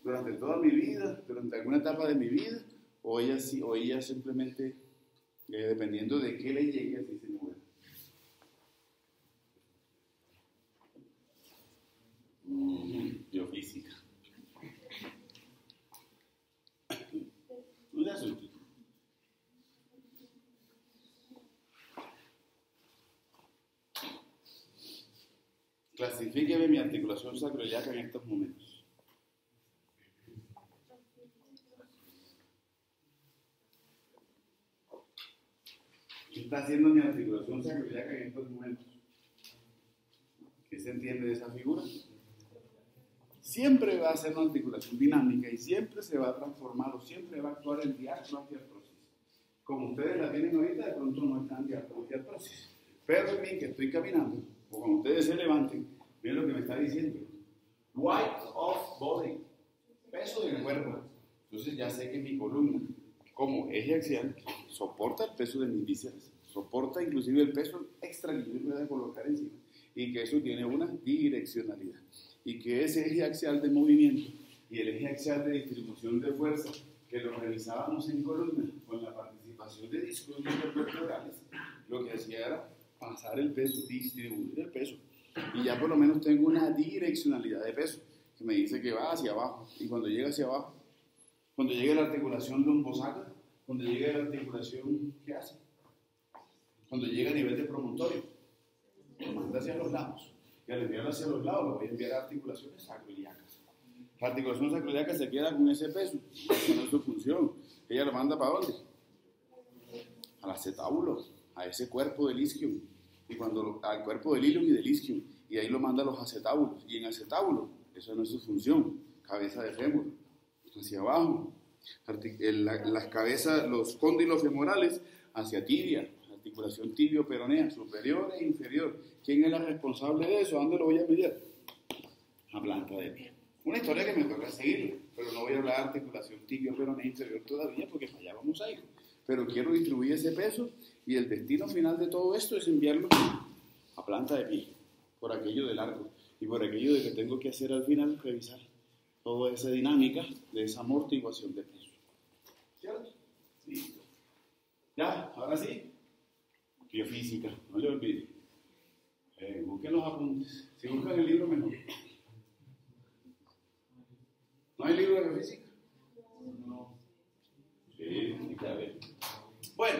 durante toda mi vida, durante alguna etapa de mi vida, o ella simplemente, dependiendo de qué le llegue, así se mueve. Biofísica. No le asuste. Clasifíqueme mi articulación sacroiliaca en estos momentos. ¿Qué está haciendo mi articulación sacroiliaca en estos momentos? ¿Qué se entiende de esa figura? Siempre va a ser una articulación dinámica y siempre se va a transformar o siempre va a actuar en diartroanfiartrosis. Como ustedes la tienen ahorita, de pronto no están en diartroanfiartrosis. Pero en mí que estoy caminando, o cuando ustedes se levanten, miren lo que me está diciendo. Weight of body, peso del cuerpo. Entonces ya sé que mi columna, como eje axial, soporta el peso de mis vísceras, soporta inclusive el peso extra que yo me voy a colocar encima, y que eso tiene una direccionalidad. Y que ese eje axial de movimiento y el eje axial de distribución de fuerza, que lo realizábamos en columna, con la participación de discos intervertebrales, lo que hacía era pasar el peso, distribuir el peso. Y ya por lo menos tengo una direccionalidad de peso, que me dice que va hacia abajo. Y cuando llega hacia abajo, cuando llega la articulación lumbosacra, cuando llega la articulación, ¿qué hace? Cuando llega a nivel de promontorio, lo manda hacia los lados. Y al enviarlo hacia los lados, lo voy a enviar a articulaciones sacroiliacas. La articulación sacroiliaca se queda con ese peso, esa no es su función. Ella lo manda ¿para dónde? Al acetábulo, a ese cuerpo del isquium, y cuando al cuerpo del ilium y del isquium, y ahí lo manda a los acetábulos, y en acetábulo, eso no es su función, cabeza de fémur, hacia abajo, las cabezas, los cóndilos femorales hacia tibia, articulación tibio-peronea, superior e inferior. ¿Quién es la responsable de eso? ¿A dónde lo voy a medir? A planta de pie. Una historia que me toca seguir, pero no voy a hablar de articulación tibio-peronea inferior todavía, porque para allá vamos a ir. Pero quiero distribuir ese peso y el destino final de todo esto es enviarlo a planta de pie, por aquello de largo y por aquello de que tengo que hacer al final, revisar toda esa dinámica de esa amortiguación de peso. ¿Cierto? Listo. Ya, ahora sí. Biofísica, no le olvide. Busquen los apuntes. Si buscan el libro, mejor. ¿No hay libro de biofísica? No. Sí, a ver. Bueno,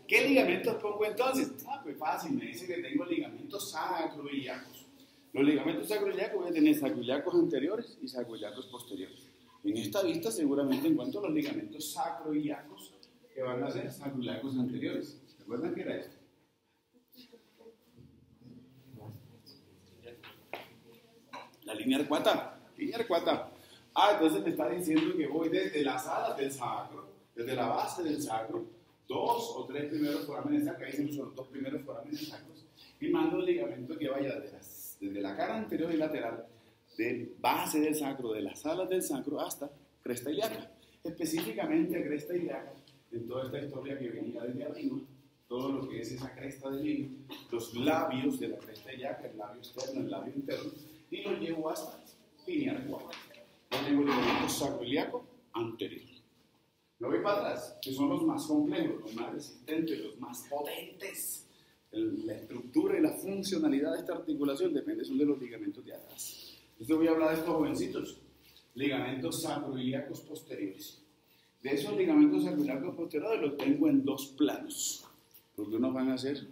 ¿qué ligamentos pongo entonces? Pues fácil, me dice que tengo ligamentos sacroiliacos. Los ligamentos sacroiliacos voy a tener sacroiliacos anteriores y sacroiliacos posteriores. En esta vista seguramente encuentro los ligamentos sacroiliacos que van a ser sacroiliacos anteriores. ¿Recuerdan qué era esto? La línea arcuata. Entonces me está diciendo que voy desde las alas del sacro, desde la base del sacro, 2 o 3 primeros forámenes sacros, ahí son los 2 primeros forámenes sacros, y mando un ligamento que vaya desde la cara anterior y lateral, de base del sacro, de las alas del sacro, hasta cresta ilíaca. Específicamente cresta ilíaca, en toda esta historia que venía desde arriba, todo lo que es esa cresta del hilo, los labios de la cresta ilíaca, el labio externo, el labio interno, y lo llevo hasta pineal cuadro. Yo tengo el ligamento sacroiliaco anterior. Me voy para atrás, que son los más complejos, los más resistentes, los más potentes. La estructura y la funcionalidad de esta articulación depende son de los ligamentos de atrás. Entonces voy a hablar de estos jovencitos, ligamentos sacroiliacos posteriores. De esos ligamentos sacroiliacos posteriores los tengo en dos planos, porque unos van a ser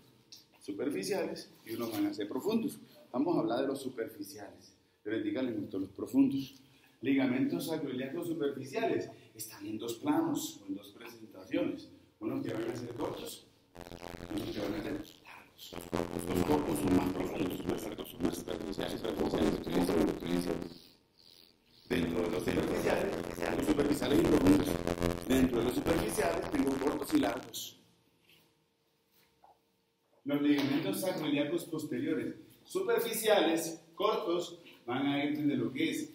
superficiales y unos van a ser profundos. Vamos a hablar de los superficiales, pero díganle mucho los profundos. Ligamentos sacroiliacos superficiales están en dos planos o en dos presentaciones, unos que van a ser cortos, unos que van a ser largos. Los cortos son más profundos, los largos son más superficiales. Dentro de los superficiales y profundos. Dentro de los superficiales tengo cortos y largos. Los ligamentos sacroiliacos posteriores superficiales, cortos, van a ir desde lo que es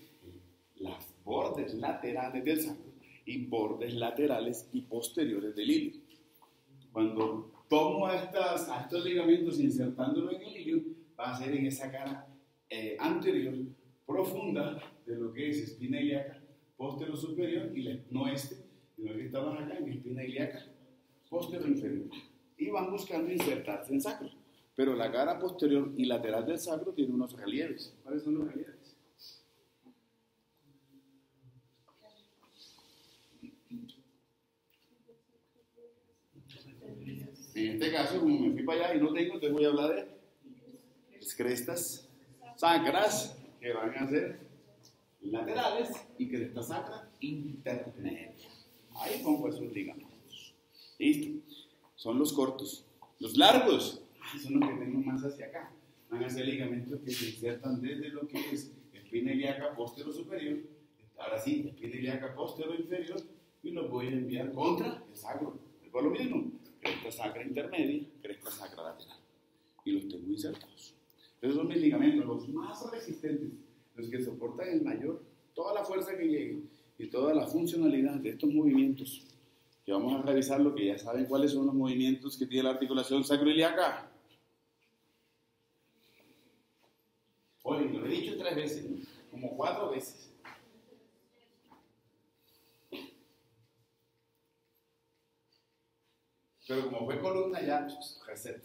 las bordes laterales del sacro y bordes laterales y posteriores del hilo. Cuando tomo a estos ligamentos insertándolos en el hilo, va a ser en esa cara anterior profunda de lo que es espina ilíaca posterior superior y no sino que estamos acá en espina ilíaca posterior inferior. Y van buscando insertarse en sacro. Pero la cara posterior y lateral del sacro tiene unos relieves. ¿Cuáles son los relieves? En este caso, como me fui para allá y no tengo, entonces voy a hablar de las crestas sacras, que van a ser laterales, y cresta sacra intermedia. Ahí pongo esos ligamentos. Listo. Son los cortos. Los largos son los que tengo más hacia acá. Van a ser ligamentos que se insertan desde lo que es espina ilíaca posterior superior, ahora sí, espina ilíaca posterior inferior, y los voy a enviar contra el sacro. Es por lo mismo. Cresta sacra intermedia, cresta sacra lateral. Y los tengo insertados. Esos son mis ligamentos, los más resistentes, los que soportan el mayor, toda la fuerza que llegue y toda la funcionalidad de estos movimientos. Que vamos a revisar lo que ya saben cuáles son los movimientos que tiene la articulación sacroiliaca. Oye, lo he dicho 3 veces, ¿no? Como 4 veces. Pero como fue columna ya, pues, reset.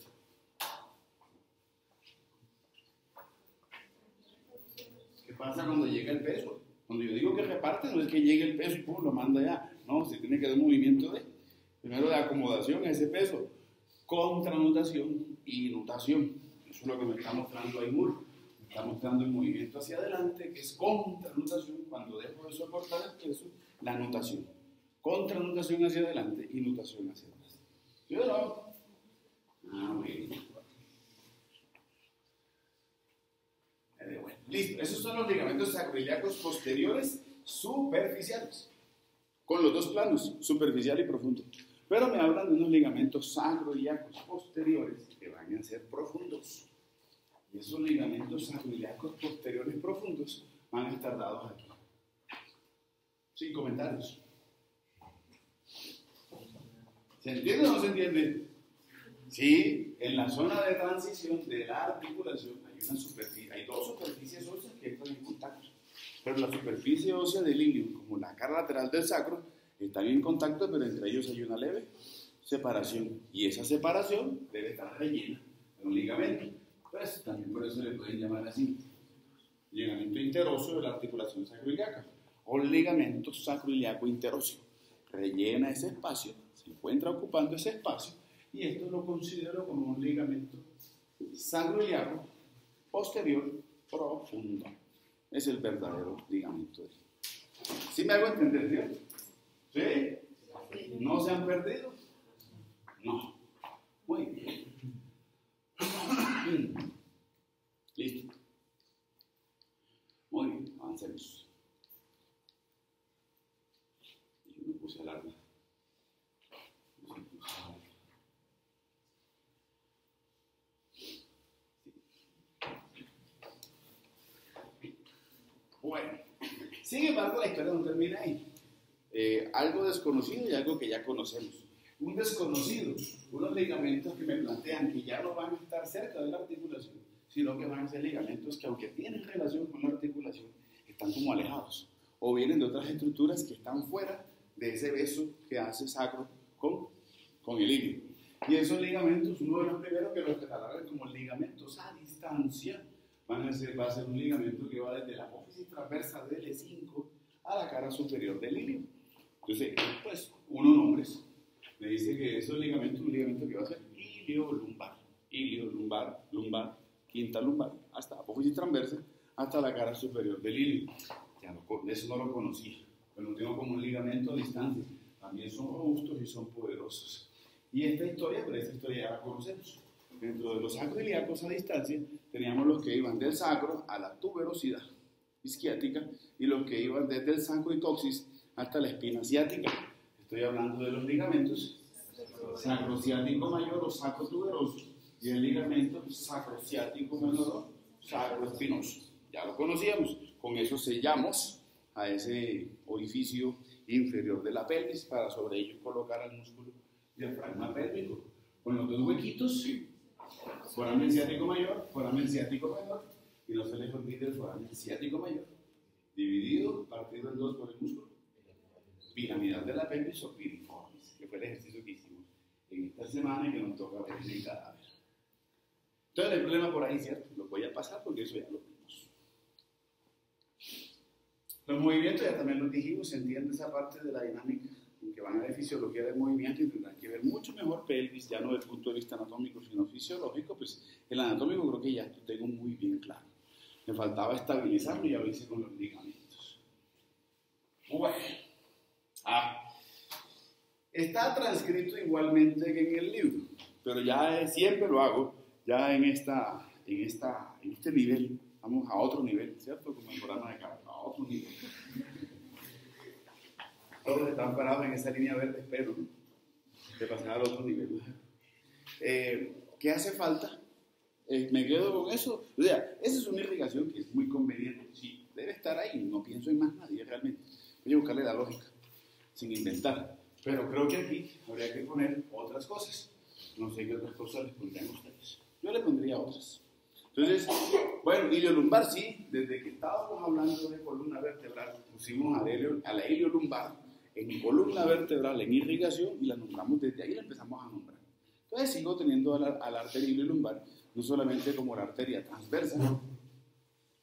¿Qué pasa cuando llega el peso? Cuando yo digo que reparte, no es que llegue el peso y pum, lo manda ya. No, se tiene que dar un movimiento primero de acomodación a ese peso. Contranutación y nutación. Eso es lo que me está mostrando ahí Moore. Me está mostrando el movimiento hacia adelante, que es contranutación. Cuando dejo de soportar el peso, la nutación. Contranutación hacia adelante y nutación hacia atrás. ¿Sí o no? Bueno. Bueno. Listo. Esos son los ligamentos sacroiliacos posteriores superficiales. Con los dos planos, superficial y profundo. Pero me hablan de unos ligamentos sacroiliacos posteriores que van a ser profundos. Y esos ligamentos sacroiliacos posteriores profundos van a estar dados aquí. Sin comentarios. ¿Se entiende o no se entiende? Sí, en la zona de transición de la articulación hay dos superficies óseas que entran en contacto. Pero la superficie ósea del ilium, como la cara lateral del sacro, están en contacto, pero entre ellos hay una leve separación. Y esa separación debe estar rellena de un ligamento. Pues también por eso le pueden llamar así. Ligamento interóseo de la articulación sacroiliaca. O ligamento sacroiliaco interóseo. Rellena ese espacio, se encuentra ocupando ese espacio, y esto lo considero como un ligamento sacroiliaco posterior profundo. Es el verdadero ligamento. ¿Sí me hago entender, ¿cierto? ¿Sí? ¿No se han perdido? No. Muy bien. Listo. Muy bien, avancemos. Yo me puse alarma. Sin embargo, la historia no termina ahí. Algo desconocido y algo que ya conocemos. Un desconocido, unos ligamentos que me plantean que ya no van a estar cerca de la articulación, sino que van a ser ligamentos que, aunque tienen relación con la articulación, están como alejados o vienen de otras estructuras que están fuera de ese beso que hace sacro con el ilio. Y esos ligamentos, uno de los primeros que los catalogan como ligamentos a distancia, va a ser un ligamento que va desde la apófisis transversa del E5 a la cara superior del ilio. Entonces, pues, unos nombres. Me dice que esos ligamentos, un ligamento que va a ser ilio lumbar, quinta lumbar, hasta apófisis transversa, hasta la cara superior del ilio. Eso no lo conocía, pero lo tengo como un ligamento a distancia. También son robustos y son poderosos. Y esta historia ya la conocemos. Dentro de los sacroiliacos a distancia, teníamos los que iban del sacro a la tuberosidad isquiática y los que iban desde el sacro y coxis hasta la espina ciática. Estoy hablando de los ligamentos sacrociático mayor o sacrotuberoso y el ligamento sacrociático menor o sacroespinoso. Ya lo conocíamos. Con eso sellamos a ese orificio inferior de la pelvis para sobre ello colocar al músculo diafragma pélvico. Con los dos huequitos, foramen ciático mayor, foramen ciático menor, y no se les olvide el foramen ciático mayor, dividido, partido en dos por el músculo piramidal de la pelvis o piriformis, que fue el ejercicio que hicimos en esta semana y que nos toca ver en el cadáver. Entonces el problema por ahí, ¿cierto? Lo voy a pasar porque eso ya lo vimos. Los movimientos ya también los dijimos, se entiende esa parte de la dinámica, que van a ver fisiología del movimiento y tendrán que ver mucho mejor pelvis, ya no desde el punto de vista anatómico, sino fisiológico. Pues el anatómico creo que ya lo tengo muy bien claro. Me faltaba estabilizarlo y ya lo hice con los ligamentos. Bueno. Está transcrito igualmente que en el libro, pero ya siempre lo hago, ya en este nivel, vamos a otro nivel, ¿cierto? Como el programa de acá, a otro nivel. Todos están parados en esa línea verde, espero, ¿no? De pasar al otro nivel. ¿Qué hace falta? Me quedo con eso. O sea, esa es una irrigación que es muy conveniente. Sí, debe estar ahí, no pienso en más nadie realmente. Voy a buscarle la lógica, sin inventar. Pero creo que aquí habría que poner otras cosas. No sé qué otras cosas les pondrían ustedes. Yo le pondría otras. Entonces, bueno, ilio lumbar sí, desde que estábamos hablando de columna vertebral, pusimos a la ilio lumbar en columna vertebral en irrigación y la nombramos desde ahí, la empezamos a nombrar. Entonces sigo teniendo a la arteria ilio lumbar, no solamente como la arteria transversa,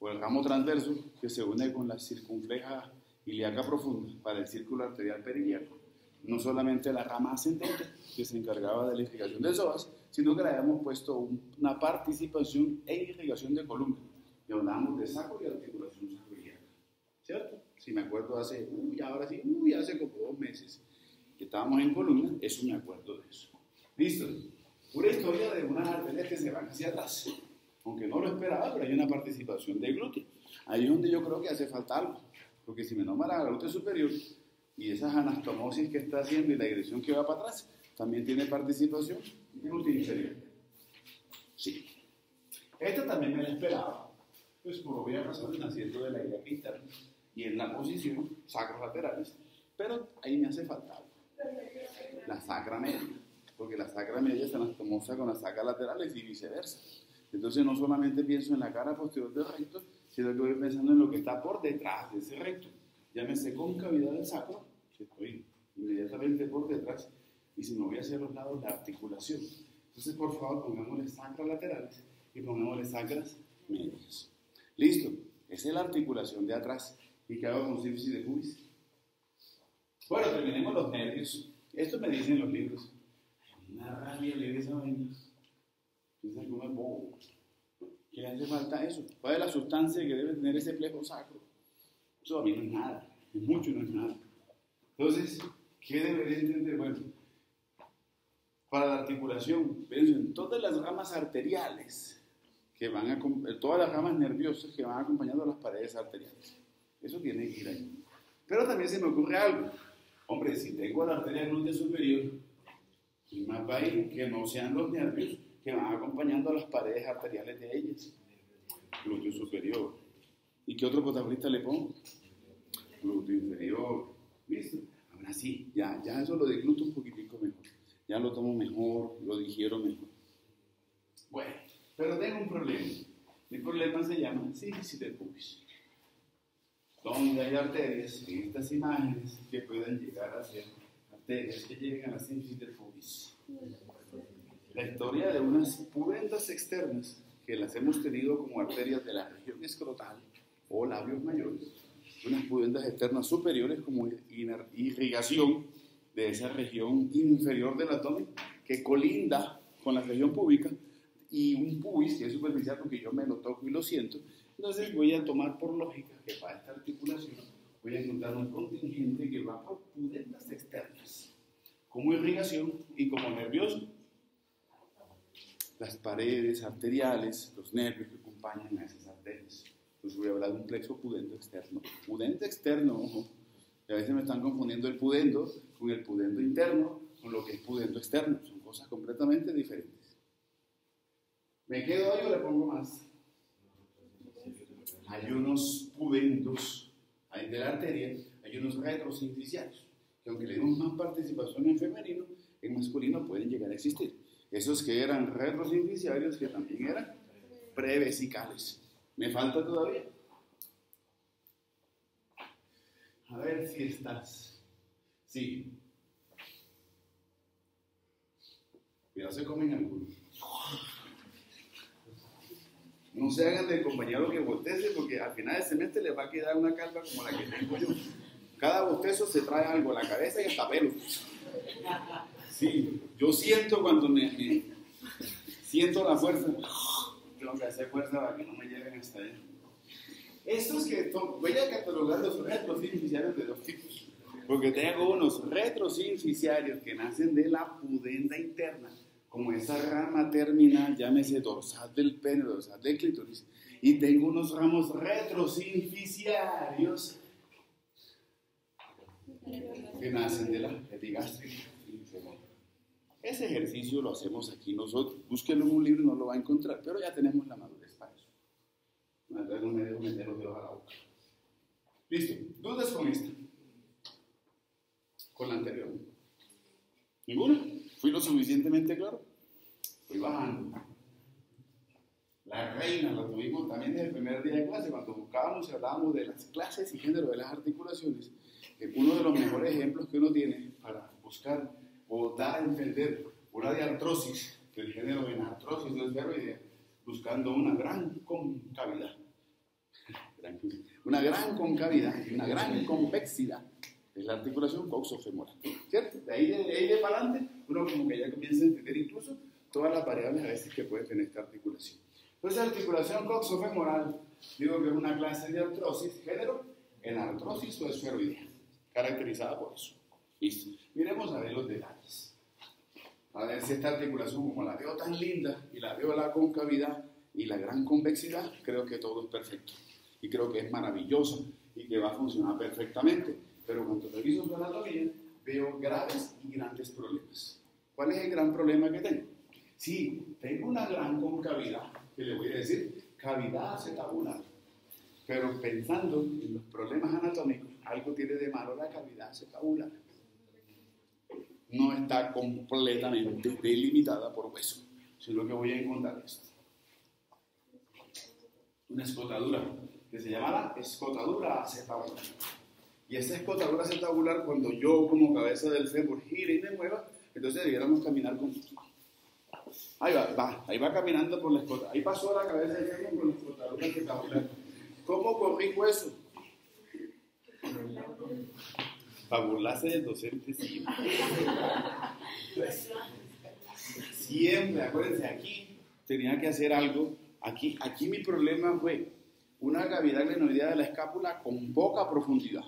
o el ramo transverso que se une con la circunfleja ilíaca profunda para el círculo arterial periiliaco, no solamente la rama ascendente que se encargaba de la irrigación del psoas, sino que le habíamos puesto una participación en irrigación de columna. Y hablamos de sacro y articulación sacroiliaca, ¿cierto? Si me acuerdo hace como 2 meses que estábamos en columna, eso me acuerdo de eso. Listo. Una historia de unas arterias que se van hacia atrás. Aunque no lo esperaba, pero hay una participación de glúteo. Ahí es donde yo creo que hace falta algo. Porque si me nombra la glúteo superior y esas anastomosis que está haciendo y la dirección que va para atrás, también tiene participación glúteo inferior. Sí. Esta también me la esperaba. Pues por obvias razones, naciendo de la ilíaca interna y en la posición sacrolaterales. Pero ahí me hace falta algo. La sacra media. Porque la sacra media se anastomosa con las sacras laterales y viceversa. Entonces no solamente pienso en la cara posterior del recto, sino que voy pensando en lo que está por detrás de ese recto. Llámese concavidad del sacro, que estoy inmediatamente por detrás, y si me voy hacia los lados, la articulación. Entonces, por favor, pongámosle sacras laterales y pongámosle sacras medias. Listo. Esa es la articulación de atrás. ¿Y qué hago con sífisis de pubis? Bueno, terminemos los nervios. Esto me dicen los libros. Una rabia le esa vaina. Piensan que uno es bobo. ¿Qué le hace falta eso? ¿Cuál es la sustancia que debe tener ese plejo sacro? Eso a mí no es nada. Es mucho, no es nada. Entonces, ¿qué debería entender? Bueno, para la articulación, pienso en todas las ramas arteriales que van a, todas las ramas nerviosas que van acompañando a las paredes arteriales. Eso tiene que ir ahí. Pero también se me ocurre algo. Hombre, si tengo la arteria glútea superior, y más va a ir que no sean los nervios que van acompañando a las paredes arteriales de ellas. Glúteo superior. ¿Y qué otro protagonista le pongo? glúteo inferior, ¿listo? Ahora sí, ya eso lo degluto un poquitico mejor, ya lo tomo mejor, lo digiero mejor. Bueno, pero tengo un problema. Mi problema se llama sínfisis del pubis, donde hay arterias en estas imágenes que puedan llegar a ser arterias que lleguen a la sínfisis del pubis. La historia de unas pudendas externas que las hemos tenido como arterias de la región escrotal o labios mayores, unas pudendas externas superiores como irrigación de esa región inferior del abdomen que colinda con la región púbica, y un pubis que es superficial porque yo me lo toco y lo siento. Entonces voy a tomar por lógica que para esta articulación voy a encontrar un contingente que va por pudendas externas, como irrigación y como nervioso. Las paredes arteriales, los nervios que acompañan a esas arterias. Entonces voy a hablar de un plexo pudendo externo. Pudendo externo, ojo, que a veces me están confundiendo el pudendo con el pudendo interno, con lo que es pudendo externo. Son cosas completamente diferentes. ¿Me quedo ahí o le pongo más? Hay unos pudendos de la arteria, hay unos retrosynfisiarios, que aunque le demos más participación en femenino, en masculino pueden llegar a existir. Esos que eran retrosynfisiarios, que también eran prevesicales. ¿Me falta todavía? A ver si estás. Sí. Cuidado, se comen algunos. No se hagan del compañero que bostece, porque al final del semestre les va a quedar una calva como la que tengo yo. Cada bostezo se trae algo a la cabeza y hasta pelo. Sí, yo siento cuando me siento la fuerza. Tengo que hacer fuerza para que no me lleguen hasta allá. Estos que voy a catalogar los retrosynfisiarios de dos tipos, porque tengo unos retrosynfisiarios que nacen de la pudenda interna, como esa rama terminal, llámese dorsal del pene, dorsal del clítoris, y tengo unos ramos retrosynfisiarios que nacen de la epigástrica. Ese ejercicio lo hacemos aquí nosotros. Búsquenlo en un libro y no lo va a encontrar, pero ya tenemos la madurez para eso. No me dejo meter los dedos a la boca. Listo. ¿Dudas con esta? Con la anterior. ¿Ninguna? ¿Fui lo suficientemente claro? Fui bajando. La reina la tuvimos también desde el primer día de clase, cuando buscábamos y hablábamos de las clases y género de las articulaciones. Uno de los mejores ejemplos que uno tiene para buscar o dar a entender una de artrosis, que el género en artrosis es esferoidea, buscando una gran concavidad. Una gran concavidad y una gran convexidad. Es la articulación coxofemoral, ¿cierto? De ahí de para adelante, uno como que ya comienza a entender incluso todas las variables a veces que puede tener esta articulación. Entonces, la articulación coxofemoral, digo que es una clase de artrosis, género en artrosis o esferoidea, caracterizada por eso. Listo. Miremos a ver los detalles. A ver si esta articulación, como la veo tan linda, y la veo la concavidad y la gran convexidad, creo que todo es perfecto. Y creo que es maravilloso y que va a funcionar perfectamente. Pero cuando reviso su anatomía, veo graves y grandes problemas. ¿Cuál es el gran problema que tengo? Sí, tengo una gran concavidad, que le voy a decir, cavidad acetabular. Pero pensando en los problemas anatómicos, algo tiene de malo la cavidad acetabular. No está completamente delimitada por hueso, sino que voy a encontrar esto. Una escotadura, que se llama la escotadura acetabular. Y esa escotadura acetabular, cuando yo como cabeza del fémur gire y me mueva, entonces debiéramos caminar con esto. Ahí va caminando por la escotadura. Ahí pasó la cabeza del fémur con la escotadura acetabular. ¿Cómo corrijo eso? Para burlarse del docente siempre. Siempre, acuérdense, aquí tenía que hacer algo. Aquí mi problema fue una cavidad glenoidea de la escápula con poca profundidad,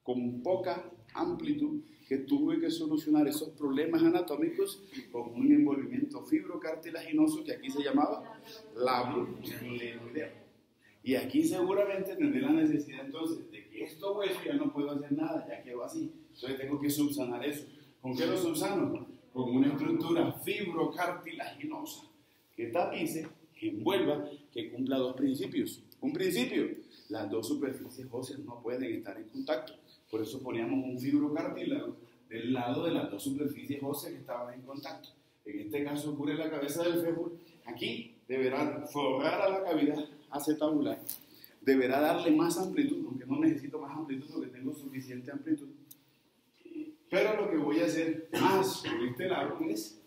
con poca amplitud, que tuve que solucionar esos problemas anatómicos con un envolvimiento fibrocartilaginoso que aquí se llamaba labio glenoideo. Y aquí seguramente tendré la necesidad entonces de que esto hueso ya no puedo hacer nada, ya quedó así. Entonces tengo que subsanar eso. ¿Con qué lo subsano? Con una estructura fibrocartilaginosa que tapice, que envuelva, que cumpla dos principios. Un principio, las dos superficies óseas no pueden estar en contacto. Por eso poníamos un fibrocartílago del lado de las dos superficies óseas que estaban en contacto. En este caso ocurre en la cabeza del fémur. Aquí deberá forrar a la cavidad acetabular. Deberá darle más amplitud, aunque no necesito más amplitud porque tengo suficiente amplitud. Pero lo que voy a hacer más por este lado es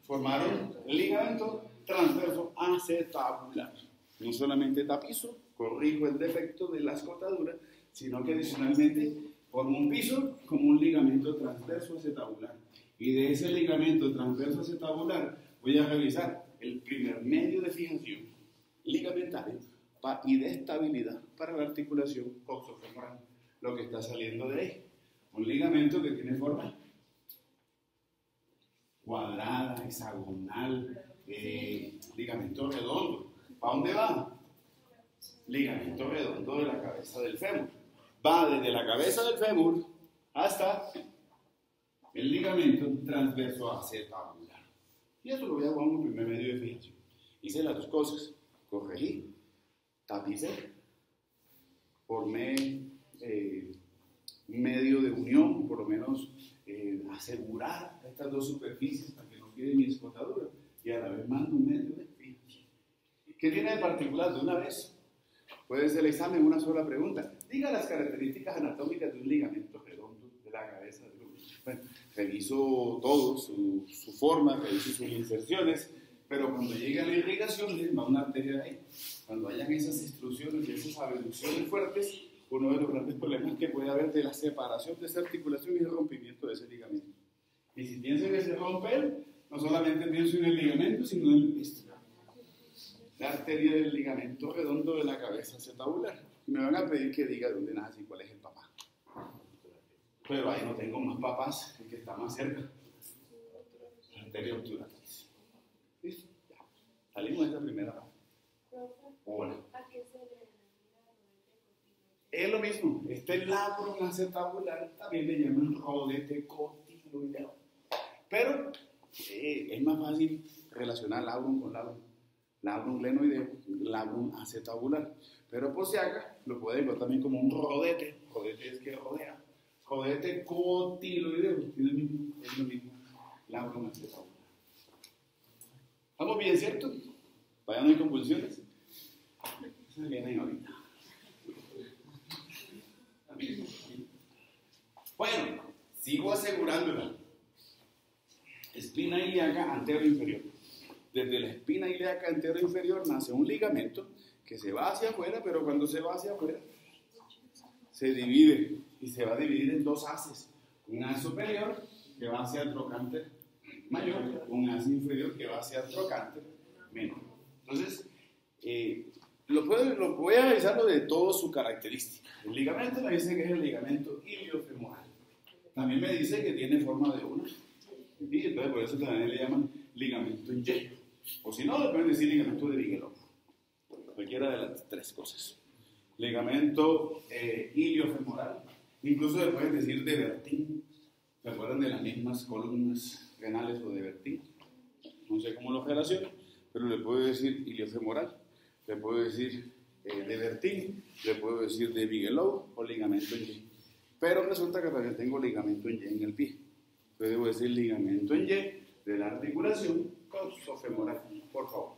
formar un ligamento transverso acetabular. No solamente tapizo, corrijo el defecto de la escotadura, sino que adicionalmente formo un piso como un ligamento transverso acetabular. Y de ese ligamento transverso acetabular voy a realizar el primer medio de fijación ligamentario y de estabilidad para la articulación coxofemoral. Lo que está saliendo de ahí, un ligamento que tiene forma cuadrada, hexagonal, ligamento redondo. ¿Para dónde va? Ligamento redondo de la cabeza del fémur. Va desde la cabeza del fémur hasta el ligamento transverso acetabular. Y eso lo voy a jugar como primer medio de fijación. Hice las dos cosas. Corregí, tapicé, formé un medio de unión, por lo menos asegurar estas dos superficies para que no quede mi escotadura. Y a la vez mando un medio de fijación. ¿Qué tiene de particular? De una vez. Puede ser el examen, una sola pregunta. Diga las características anatómicas de un ligamento redondo de la cabeza del hombre. Bueno, reviso todo, su forma, reviso sus inserciones, pero cuando llegue a la irrigación, va una arteria ahí. Cuando hayan esas extrusiones y esas abducciones fuertes, uno de los grandes problemas que puede haber de la separación de esa articulación y el rompimiento de ese ligamento. Y si piensan que se rompe, no solamente pienso en el ligamento, sino en la arteria del ligamento redondo de la cabeza acetabular. Y me van a pedir que diga de dónde nace y cuál es el papá. Pero ahí no tengo más papás, el que está más cerca. La arteria obturatriz. ¿Listo? Ya. Salimos de esta primera parte. Hola. Es lo mismo. Este labrum acetabular también le llaman rodete cotiloideo. Pero es más fácil relacionar labrum con labrum. Labrum glenoideo, labrum acetabular. Pero por si acá, lo pueden ver también como un rodete. Rodete es que rodea. Rodete cotiloideo. Es lo mismo. Labrum acetabular. ¿Estamos bien, cierto? ¿Todavía no hay convulsiones? Esas vienen ahorita. Bueno, sigo asegurándola. Espina ilíaca antero-inferior. Desde la espina ilíaca antero-inferior nace un ligamento que se va hacia afuera, pero cuando se va hacia afuera se divide y se va a dividir en dos haces. Un haz superior que va hacia el trocánter mayor, un haz inferior que va hacia el trocánter menor. Entonces, voy a revisarlo de todas sus características. El ligamento me dice que es el ligamento iliofemoral. También me dice que tiene forma de una. Y entonces por eso también le llaman ligamento en Y. O si no, le pueden decir ligamento de Bigelow. Cualquiera de las tres cosas. Ligamento iliofemoral. Incluso le pueden decir de Bertin. ¿Se acuerdan de las mismas columnas renales o de Bertin? No sé cómo lo relaciono, pero le puedo decir iliofemoral. Le puedo decir de Bertin, le puedo decir de Bigelow o ligamento en Y. Pero resulta que también tengo ligamento en Y en el pie. Entonces debo decir ligamento en Y de la articulación coxofemoral, por favor.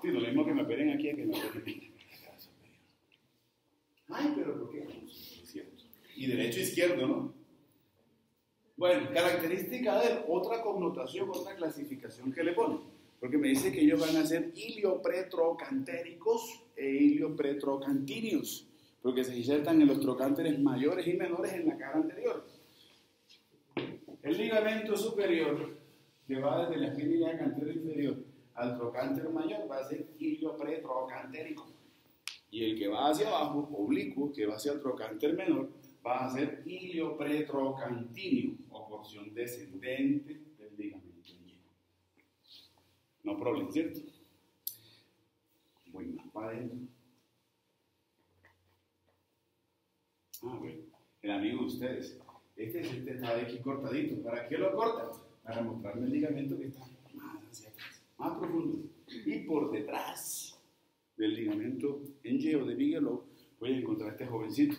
Sí, lo mismo que me operen aquí, que me operen en la cara superior. Ay, pero ¿por qué? Es cierto. Y derecho izquierdo, ¿no? Bueno, característica de él, otra connotación, otra clasificación que le ponen. Porque me dice que ellos van a ser iliopretrocantéricos e iliopretrocantíneos, porque se insertan en los trocánteres mayores y menores en la cara anterior. El ligamento superior, que va desde la espina ilíaca antero inferior al trocánter mayor, va a ser iliopretrocantérico. Y el que va hacia abajo, oblicuo, que va hacia el trocánter menor, va a ser iliopretrocantíneo, o porción descendente del ligamento. No problema, ¿cierto? Voy más para adentro. Bueno, el amigo de ustedes. Este está de aquí cortadito. ¿Para qué lo cortan? Para mostrarme el ligamento que está más hacia atrás, más profundo. Y por detrás del ligamento en Y o de Bigelow voy a encontrar este jovencito.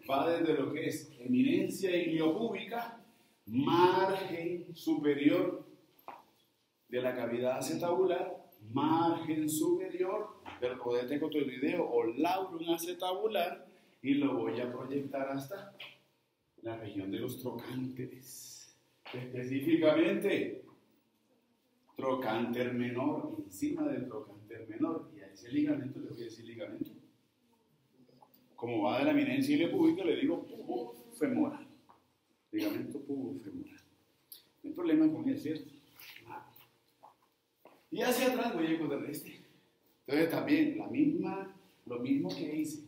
Va desde lo que es eminencia iliopúbica, margen superior de la cavidad acetabular, margen superior del rodete cotiloideo o labrum acetabular, y lo voy a proyectar hasta la región de los trocánteres. Específicamente, trocánter menor, encima del trocánter menor, y a ese ligamento le voy a decir ligamento. Como va de la eminencia iliopúbica, le digo pubo femoral. Ligamento pubo femoral. No hay problema con él, ¿cierto? Y hacia atrás voy a encontrar este. Entonces también lo mismo que hice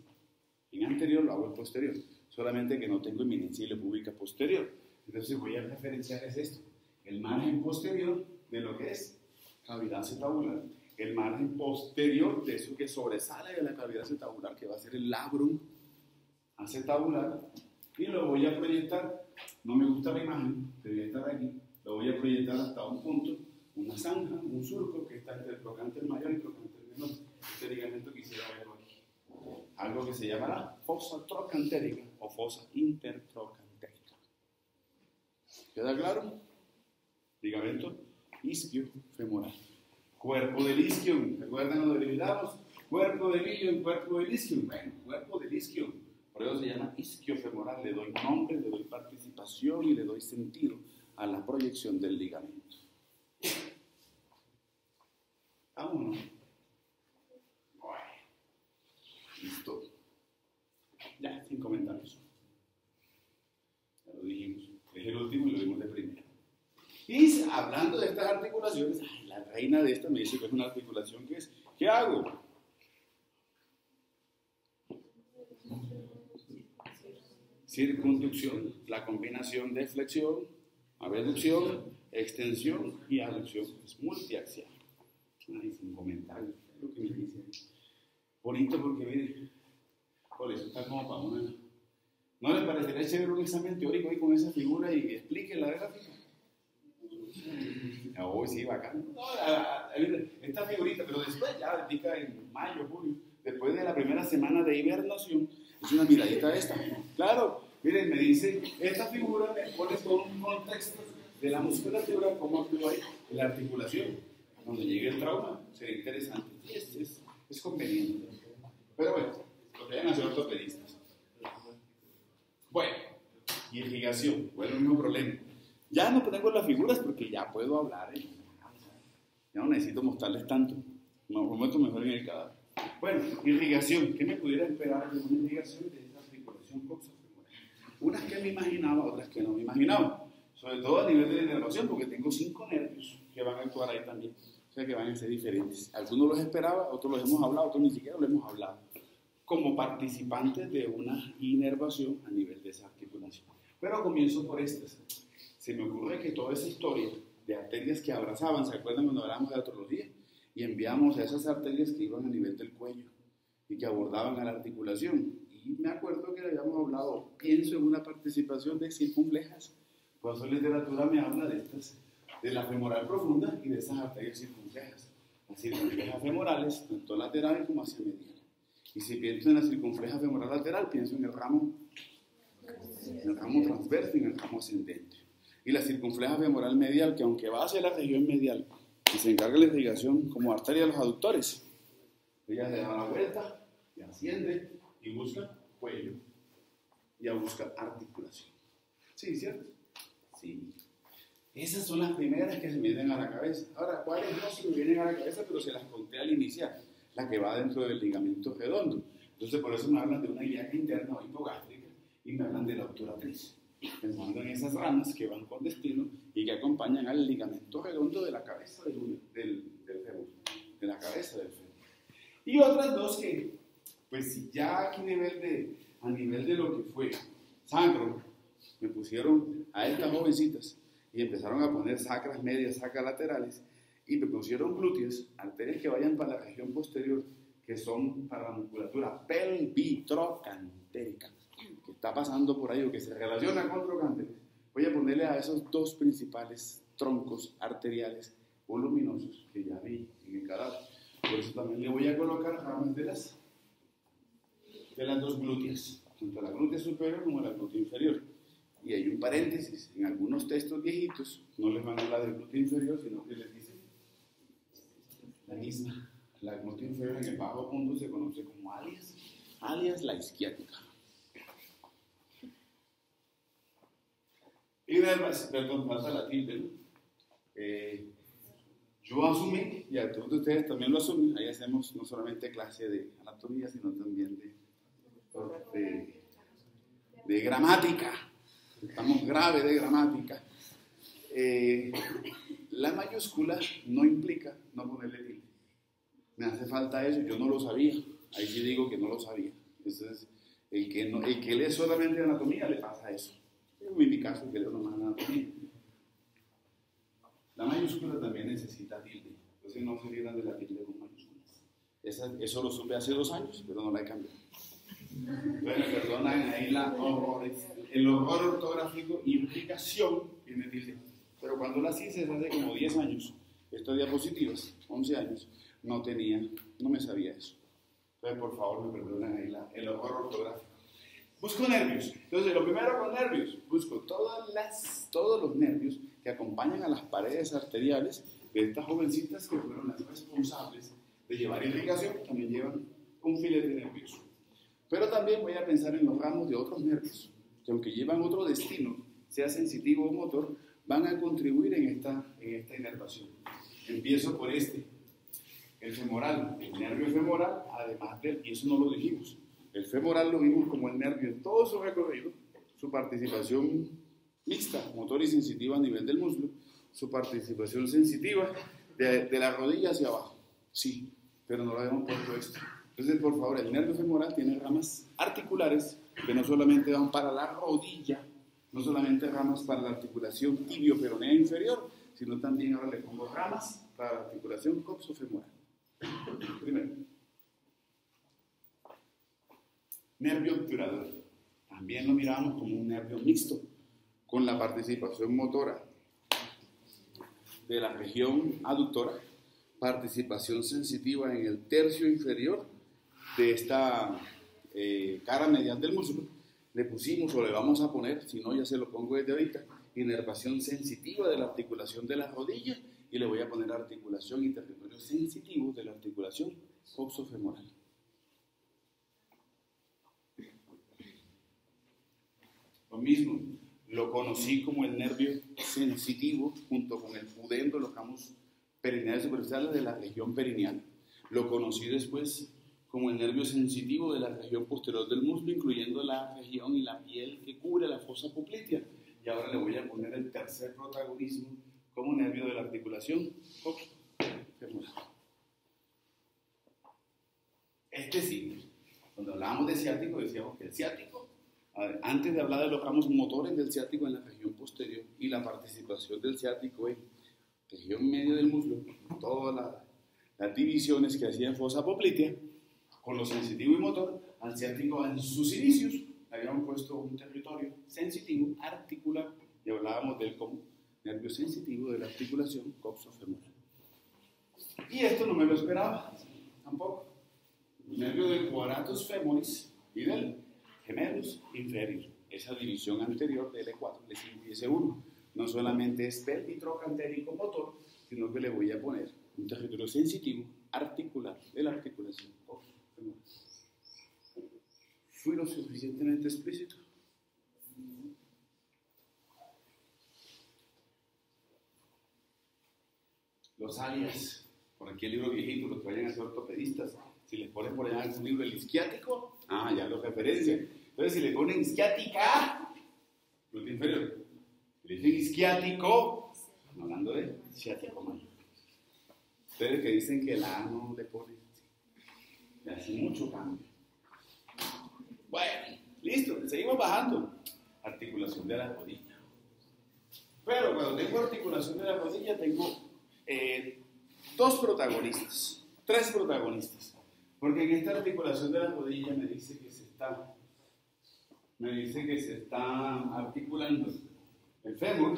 en anterior lo hago en posterior, solamente que no tengo eminencia iliopúbica posterior. Entonces voy a referenciar es esto, el margen posterior de lo que es cavidad acetabular, el margen posterior de eso que sobresale de la cavidad acetabular, que va a ser el labrum acetabular, y lo voy a proyectar. No me gusta la imagen, debería estar aquí. Lo voy a proyectar hasta un punto, una zanja, un surco que está entre el trocánter mayor y el trocánter menor. Este ligamento quisiera verlo aquí. Algo que se llamará fosa trocantérica o fosa intertrocantérica. ¿Queda claro? Ligamento isquiofemoral. Cuerpo del isquion. ¿Recuerdan lo delimitamos? Cuerpo del ilion, cuerpo del isquion. Bueno, cuerpo del isquion. Por eso se llama isquiofemoral. Le doy nombre, le doy participación y le doy sentido a la proyección del ligamento. Vámonos. Listo. Ya, sin comentarios. Ya lo dijimos. Es el último y lo dimos de primero. Y hablando de estas articulaciones, la reina de esta me dice que es una articulación que es. ¿Qué hago? Circunducción, la combinación de flexión, abducción, extensión y aducción. Es multiaxial. Ay, sin comentarios. Es lo que me dice. Bonito porque, mire, por eso está como para una. ¿No les parecería chévere un examen teórico ahí con esa figura y explique la gráfica? Oh, sí, bacán. No, esta figurita, pero después ya indica en mayo, julio, después de la primera semana de hibernación, es una miradita esta. Claro, miren, me dice, esta figura me pone todo un contexto de la musculatura, cómo actúa ahí, la articulación. Cuando llegue el trauma, sería interesante. Sí, es conveniente. Pero bueno, lo que vayan a hacer ortopedistas. Bueno, irrigación, bueno, el mismo problema. Ya no tengo las figuras porque ya puedo hablar. Ya no necesito mostrarles tanto. Me muestro mejor en el cadáver. Bueno, irrigación. ¿Qué me pudiera esperar de una irrigación de esta articulación coxofemoral? Unas que me imaginaba, otras que no me imaginaba. Sobre todo a nivel de inervación, porque tengo 5 nervios que van a actuar ahí también. O sea que van a ser diferentes. Algunos los esperaba, otros los hemos hablado, otros ni siquiera los hemos hablado. Como participantes de una inervación a nivel de esa articulación. Pero comienzo por estas. Se me ocurre que toda esa historia de arterias que abrazaban, ¿se acuerdan cuando hablábamos de artrología? Y enviamos a esas arterias que iban a nivel del cuello y que abordaban a la articulación. Y me acuerdo que habíamos hablado, pienso en una participación de circunflejas. Por eso la literatura me habla de estas, de la femoral profunda y de esas arterias circunflejas. Las circunflejas femorales, tanto lateral como hacia medial. Y si pienso en la circunfleja femoral lateral, pienso en el ramo transverso y en el ramo ascendente. Y la circunfleja femoral medial, que aunque va hacia la región medial y se encarga de la irrigación como arteria de los aductores, ella se da la vuelta y asciende y busca cuello y a buscar articulación. ¿Sí, cierto? Sí. Esas son las primeras que se me vienen a la cabeza. Ahora, ¿cuáles no se me vienen a la cabeza? Pero se las conté al iniciar. La que va dentro del ligamento redondo. Entonces, por eso me hablan de una ilíaca interna o hipogástrica y me hablan de la obturatriz. Pensando en esas ramas que van con destino y que acompañan al ligamento redondo de la cabeza del fémur, de la cabeza del fémur. Y otras dos que, pues ya aquí a nivel de lo que fue sacro, me pusieron a estas jovencitas y empezaron a poner sacras medias, sacras laterales, y me pusieron glúteos, arterias que vayan para la región posterior, que son para la musculatura pelvitrocantérica, que está pasando por ahí o que se relaciona con trocánteres. Voy a ponerle a esos dos principales troncos arteriales voluminosos que ya vi en el cadáver. Por eso también le voy a colocar ramas de las dos glúteas, tanto la glútea superior como la glútea inferior. Y hay un paréntesis, en algunos textos viejitos no les van a hablar del glúteo inferior, sino que les dicen la misma. La glútea inferior en el bajo punto se conoce como alias la isquiática. Y perdón, falta la tilde, ¿no? Yo asumí, y a todos ustedes también lo asumen, ahí hacemos no solamente clase de anatomía, sino también de gramática. Estamos graves de gramática. La mayúscula no implica no ponerle tilde. Me hace falta eso, yo no lo sabía. Ahí sí digo que no lo sabía. Entonces, el que lee solamente anatomía le pasa eso. En mi caso, el que leo nomás anatomía. La mayúscula también necesita tilde. Entonces no se olvidan de la tilde con mayúsculas. Eso lo supe hace 2 años, pero no la he cambiado. Bueno, perdonan ahí el horror ortográfico, implicación tiene tilde. Pero cuando las hice hace como 10 años, estas diapositivas, 11 años, no me sabía eso. Entonces, por favor, me perdonan ahí el horror ortográfico. Busco nervios. Entonces, lo primero con nervios, busco todos los nervios que acompañan a las paredes arteriales de estas jovencitas que fueron las responsables de llevar irrigación, también llevan un filete nervioso. Pero también voy a pensar en los ramos de otros nervios, que aunque llevan otro destino, sea sensitivo o motor, van a contribuir en esta inervación. Empiezo por el femoral, el nervio femoral, además y eso no lo dijimos, el femoral lo vimos como el nervio en todo su recorrido, su participación mixta, motor y sensitiva a nivel del muslo, su participación sensitiva de la rodilla hacia abajo, sí, pero no lo habíamos puesto esto. Entonces, por favor, el nervio femoral tiene ramas articulares que no solamente van para la rodilla, no solamente ramas para la articulación tibio-peronea inferior, sino también ahora le pongo ramas para la articulación coxofemoral. Primero, nervio obturador. También lo miramos como un nervio mixto, con la participación motora de la región aductora, participación sensitiva en el tercio inferior de esta cara medial del músculo. Le pusimos o le vamos a poner, si no ya se lo pongo desde ahorita, inervación sensitiva de la articulación de la rodilla y le voy a poner articulación y territorio sensitivo de la articulación coxofemoral. Lo mismo, lo conocí como el nervio sensitivo junto con el pudendo, los ramos perineales superficiales de la región perineal. Lo conocí después como el nervio sensitivo de la región posterior del muslo, incluyendo la región y la piel que cubre la fosa poplitea. Y ahora le voy a poner el tercer protagonismo como nervio de la articulación coxofemoral. Sí, cuando hablábamos de ciático, decíamos que el ciático, antes de hablar de los ramos motores del ciático en la región posterior y la participación del ciático en región media del muslo, todas las divisiones que hacía en fosa poplitea, con lo sensitivo y motor, al ciático en sus inicios habíamos puesto un territorio sensitivo, articular, y hablábamos de él como nervio sensitivo de la articulación coxofemoral. Y esto no me lo esperaba, tampoco. El nervio del quadratus femoris y del gemellus inferior, esa división anterior del E4, L5 y S1. No solamente es pelvitrocantérico motor, sino que le voy a poner un territorio sensitivo articular de la articulación coxofemoral. ¿Fui lo suficientemente explícito? Los alias, por aquí el libro viejito, los que vayan a ser ortopedistas, si les ponen por allá algún libro el isquiático, ya lo referencian. Entonces, si le ponen isquiática, glúteo inferior, le dicen isquiático, estamos hablando de ciático mayor. Ustedes que dicen que la A no le ponen, le hacen mucho cambio. Bueno, listo, seguimos bajando. Articulación de la rodilla. Pero cuando tengo articulación de la rodilla, tengo 2 protagonistas, 3 protagonistas. Porque en esta articulación de la rodilla me dice que se está articulando el fémur,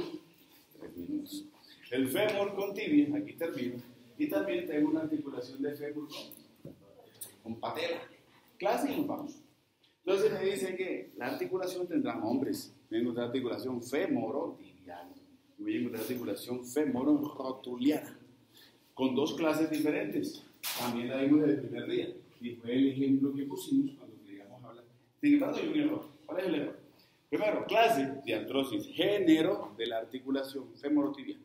3 minutos. El fémur con tibia, aquí termino, Y también tengo una articulación de fémur con patela. Clase y nos vamos. Entonces me dice que la articulación tendrá hombres. Voy a encontrar articulación femorotibial. Voy a encontrar articulación femororotuliana. Con dos clases diferentes. También la vimos desde el primer día. Y fue el ejemplo que pusimos cuando llegamos a hablar. Sin embargo, hay un error. ¿Cuál es el error? Primero, clase de artrosis, género de la articulación femorotibial.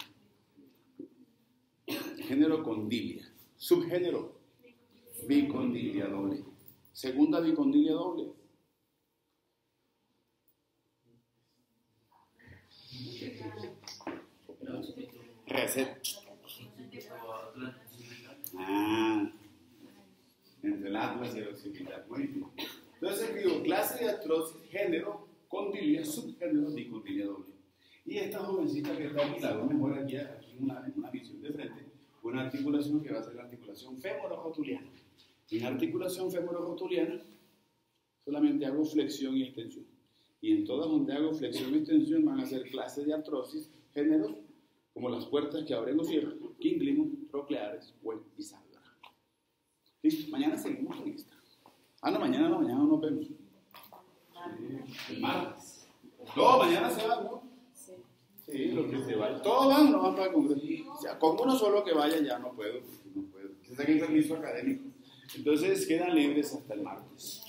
Género condilia. Subgénero, bicondilia doble. Segunda bicondilia doble. Reset. Entre el atlas y el occipital. Muy bien. Entonces escribo clase de artrosis, género, condilia, subgénero, bicondilia doble. Y esta jovencita que está aquí, la veo mejor aquí en una visión de frente, una articulación que va a ser la articulación femororotuliana. En articulación femororotuliana solamente hago flexión y extensión. Y en todas donde hago flexión y extensión van a ser clases de artrosis, géneros, como las puertas que abren o cierran, quínquilino, trocleares, buen y salva. Listo, mañana seguimos con esta. Mañana nos vemos. El martes. No, mañana se van, ¿no? Sí, lo que se va. Todos van, no van para el congreso. O sea, con uno solo que vaya ya no puedo. Se saca el permiso académico. Entonces quedan libres hasta el martes.